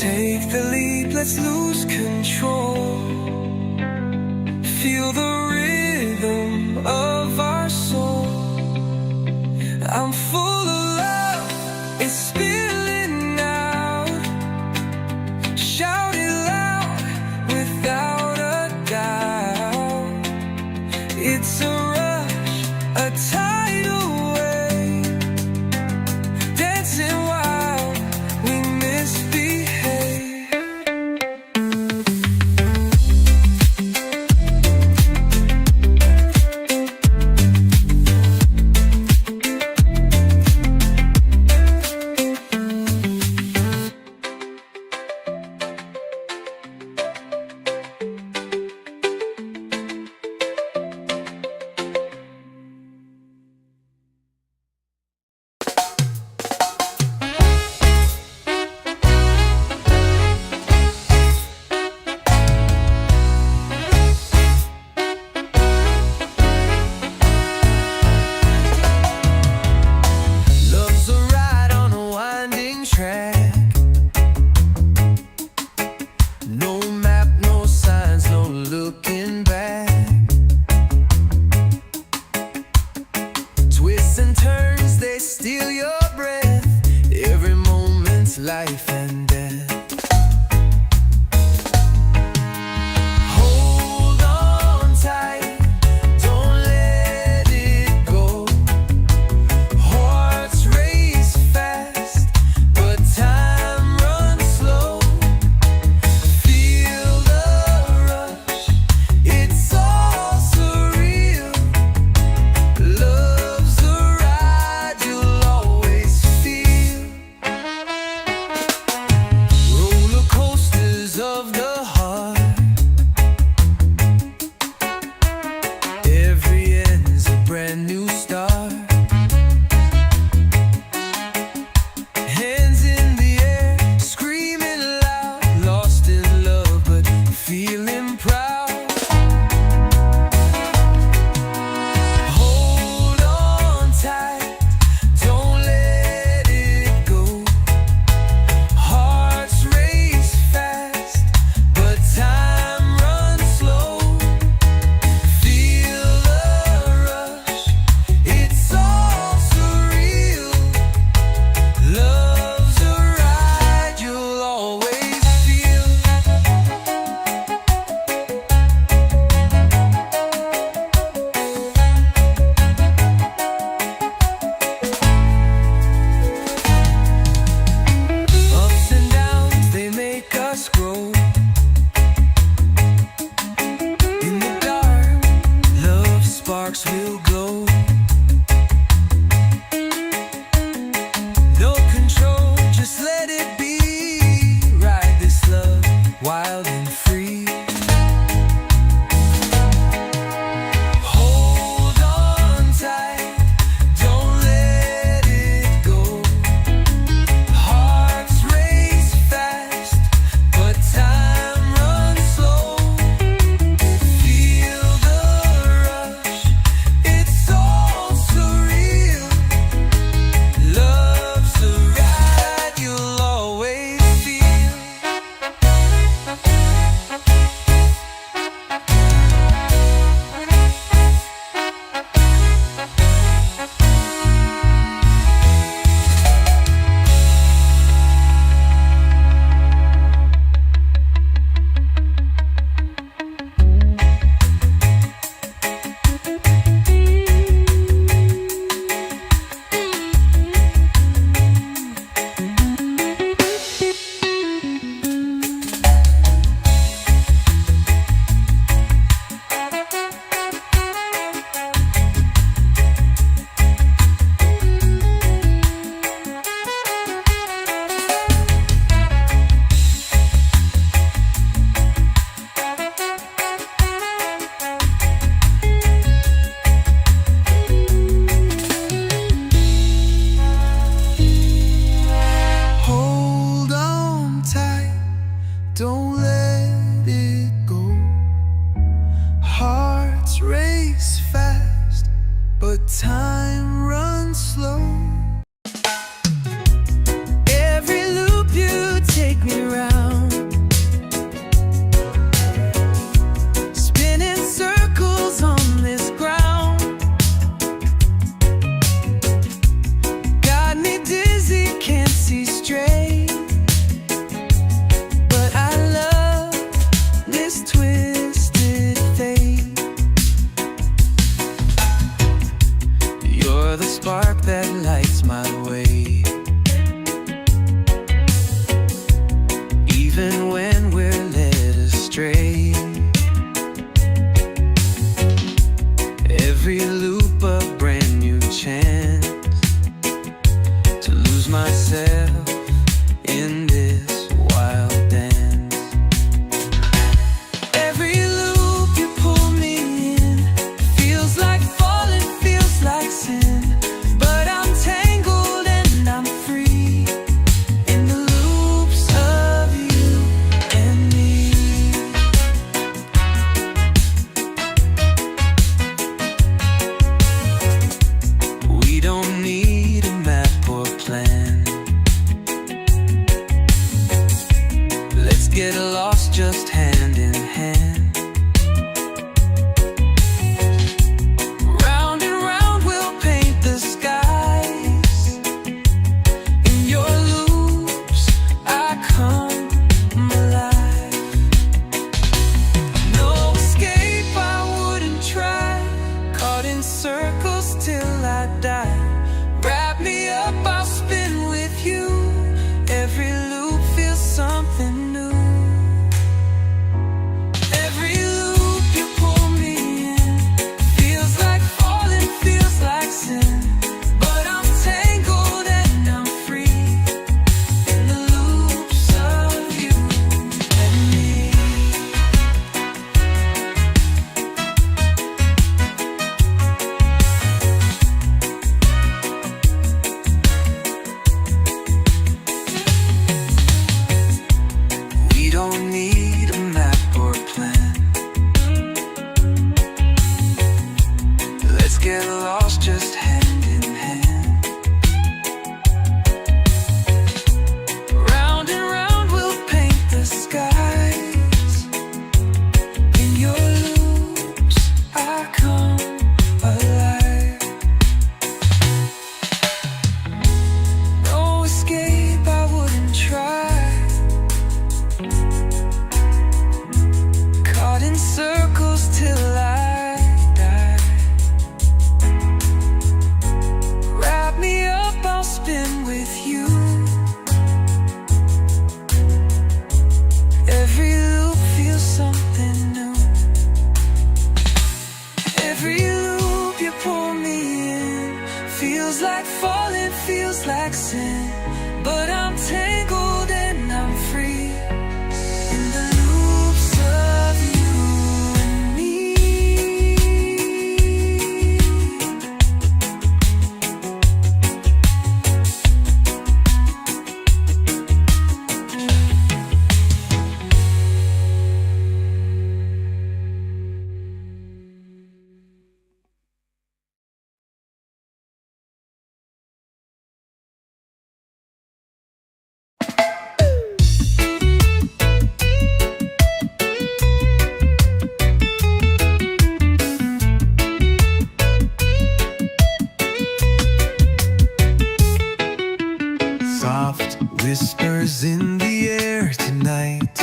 Take the lead, let's lose control. Feel the rhythm of our soul. I'm full of love, it's spilling out. Shout it loud, without a doubt. It's a rush, a tidal wave. Dancing wild, we misbehave. steal your breath. Every moment's life and death. Hold on tight, don't let it go. Hearts race fast, but time runs slow. Feel the rush, it's all surreal. Love's a ride you'll always feel. Roller coasters of the heart. Every end's a brand new start. Hands in the air, screaming loud, lost in love but feeling proud. Hold on tight, don't let it go. Hearts race fast, but time runs slow. Feel the rush, it's all surreal. Love's a ride you'll always feel. Ups and downs, they make us grow. In the dark, love sparks will glow. No control, just let it be. Ride this love, wild and free. Hold on tight, don't let it go. Hearts race fast, but time runs slow. Feel the rush, it's all surreal. Love's a ride you'll always feel. Hold on tight, don't let it go. Hearts race fast, but time runs slow. Every loop you take me round, spinning circles on this ground. Got me dizzy, can't see straight, but I love this twisted fate. You're the spark that lights my way. Even when we're led astray, every loop a brand new chance to lose myself in this wild dance. Every loop you pull me in feels like falling, feels like sin, but I'm tangled and till I die. Wrap me up, I'll spin with you. Every loop feels something new. Every loop you pull me in feels like falling, feels like sin. But I'm tangled and I'm free in the loops of you and me. We don't need a map or plan. Let's get lost just hand in hand. Round and round we'll paint the skies. In your loops I come alive. No escape, I wouldn't try. Caught in circles till I die. Wrap me up, I'll spin with you. Every loop feels something new. Every loop you pull me in feels like falling, feels like sin. But I'm tangled and I'm free in the loops of you and me. Soft whispers in the air tonight.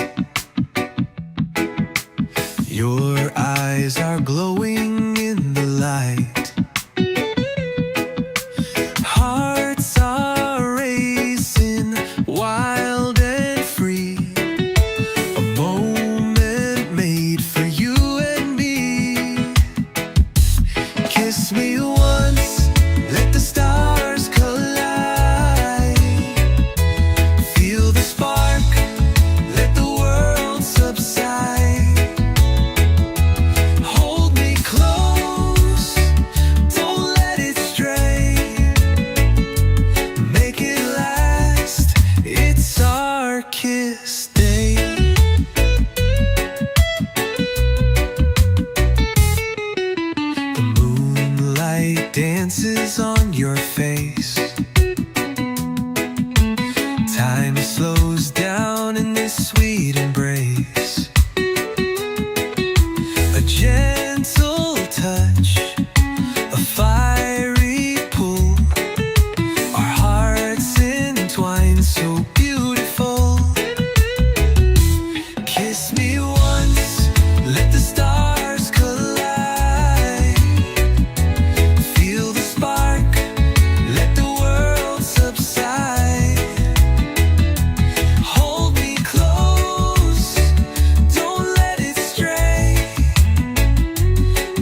Your eyes are glowing in the light. Hearts are racing, wild and free. A moment made for you and me. Kiss me once, let the stars collide. Feel the spark, let the world subside. Hold me close, don't let it stray. Make it last, it's our kiss day. The moonlight dances on your face. Time slows down in this sweet embrace. A gentle touch, a fiery pull. Our hearts entwined, so beautiful. Kiss me once, let the stars collide. Feel the spark, let the world subside. Hold me close, don't let it stray.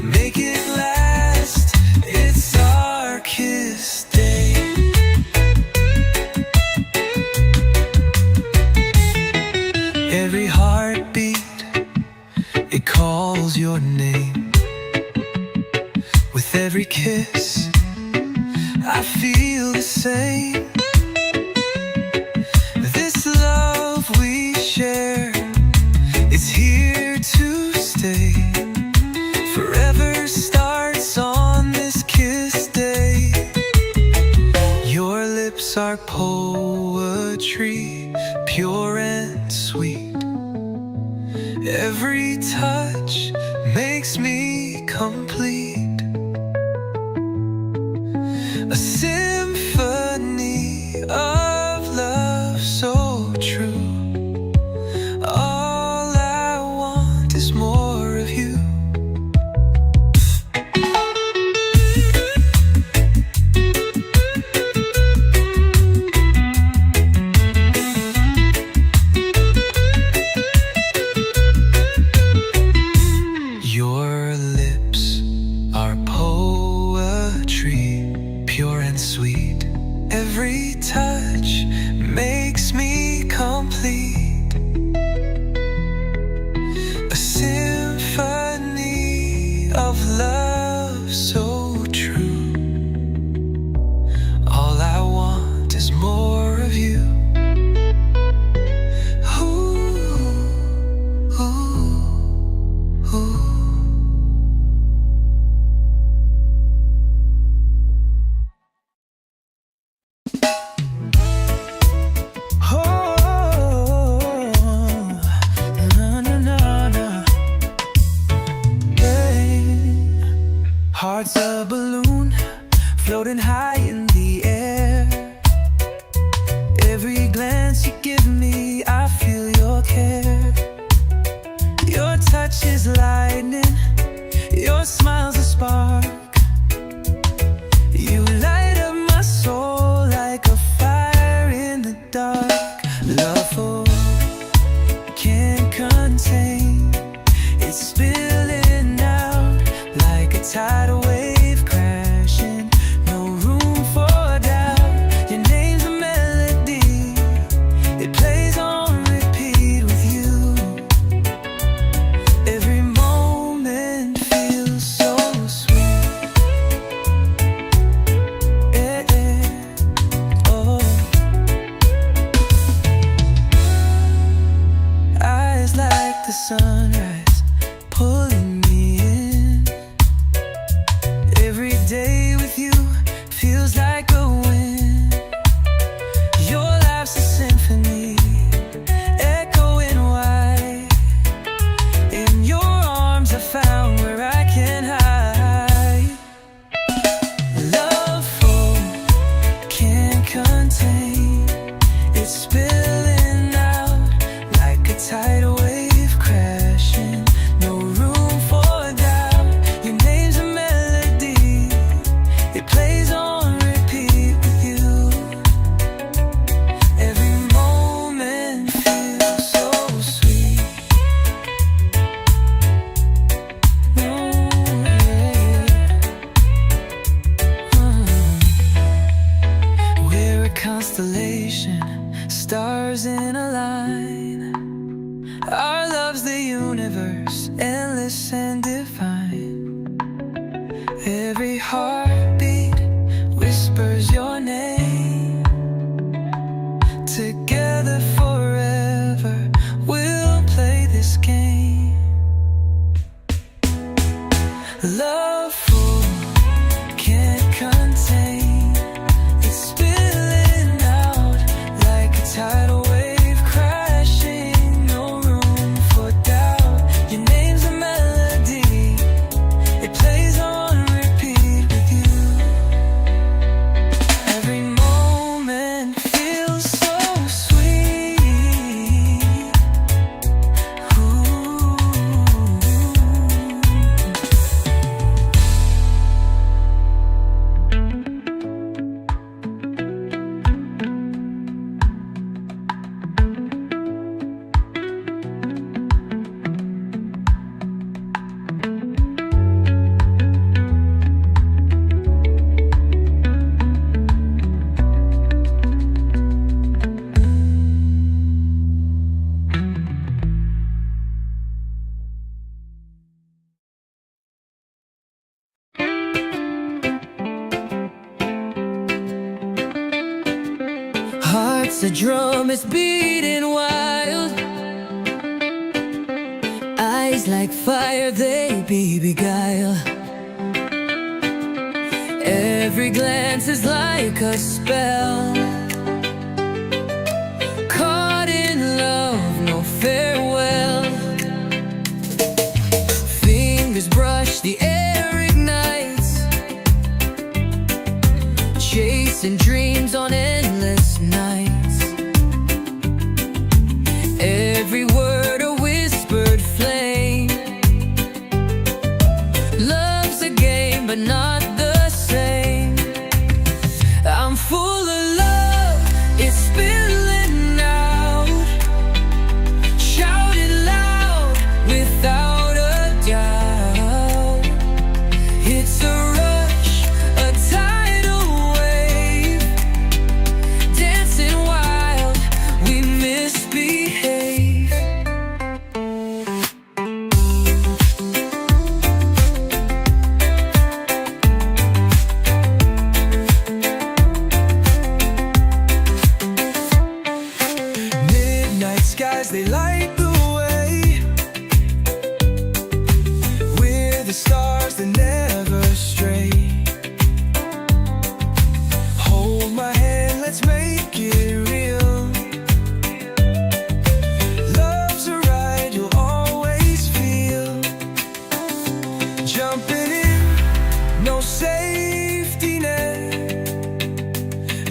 Make it last, it's our kiss day. Every heartbeat, it calls your name. With every kiss, I feel the same. This love we share, it's here to stay. Forever starts on this kiss day. Your lips are poetry, pure and sweet. Every touch makes me complete. A symphony of love so true. All I want is more of you. there's more of you. Ooh, ooh, ooh. Heart's a balloon floating high in the air. Every glance you give me, I feel your care. Your touch is lightning, your smile's a spark. You light up my soul like a fire in the dark. Love for can't contain, it's spilling out like a tidal wave crashing. No room for doubt. Your name's a melody, it plays on repeat with you. Every moment feels so sweet. Yeah, yeah. Oh. Eyes like the sunrise, pulling me in. Every day with you feels like a win. Your life's a symphony, echoing wide. In your arms I found where I can hide. Love for can't contain, it's spilling out like a tidal wave crashing. No room for doubt. Your name's a melody, it plays on repeat with you. Every moment feels so sweet. Oh, yeah. We're a constellation, stars in a line. Our love's the universe, endless and divine. Every heartbeat whispers your name. Together forever, we'll play this game. Love full, can't contain, it's spilling out like a tidal wave crashing. No room for doubt. Your name's a melody, it plays on repeat with you. Every moment feels so sweet. Ooh. Heart's a drum, it's beating wild. Eyes like fire, they beguile. Every glance is like a spell. Caught in love, no farewell. Fingers brush, the air ignites. Chasing dreams on endless nights. Every word a whispered flame. Love's a game, but not the same. I'm full of love, it's spilling out. Shout it loud, without a doubt. It's a rush, a tidal wave.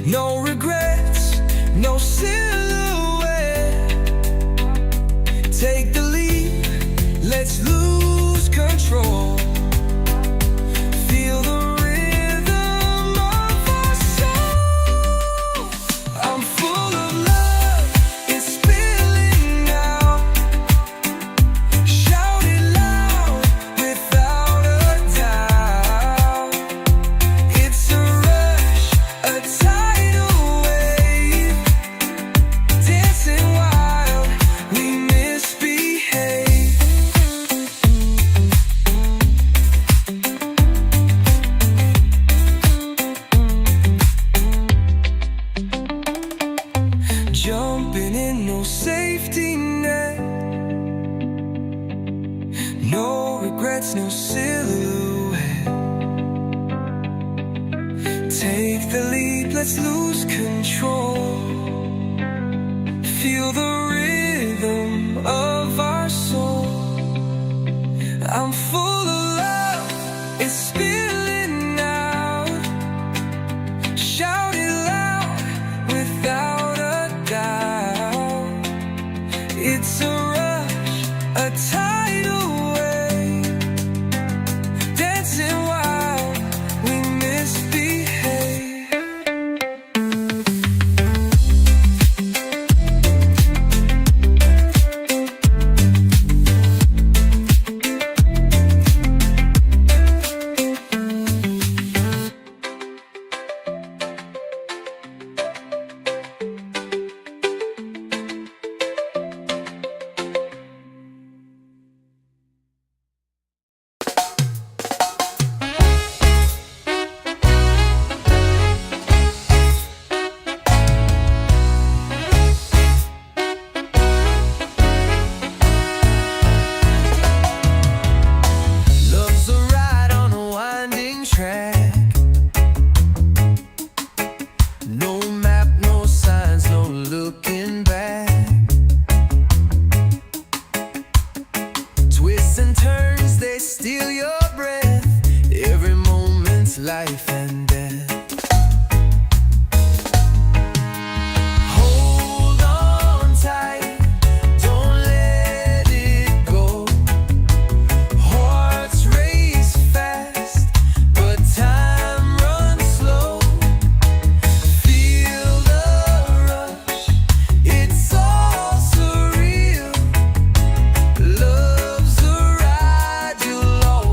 No regrets, no silhouette. Take the leap, let's lose control. Feel the rhythm of our soul. I'm full of love, it's spilling out. Shout it loud without a doubt. It's a rush, a tidal wave, dancing wild, we misbehave. Jumping in, no safety net. No regrets, no silhouette. Take the lead, let's lose control. Feel the rhythm of our soul. I'm full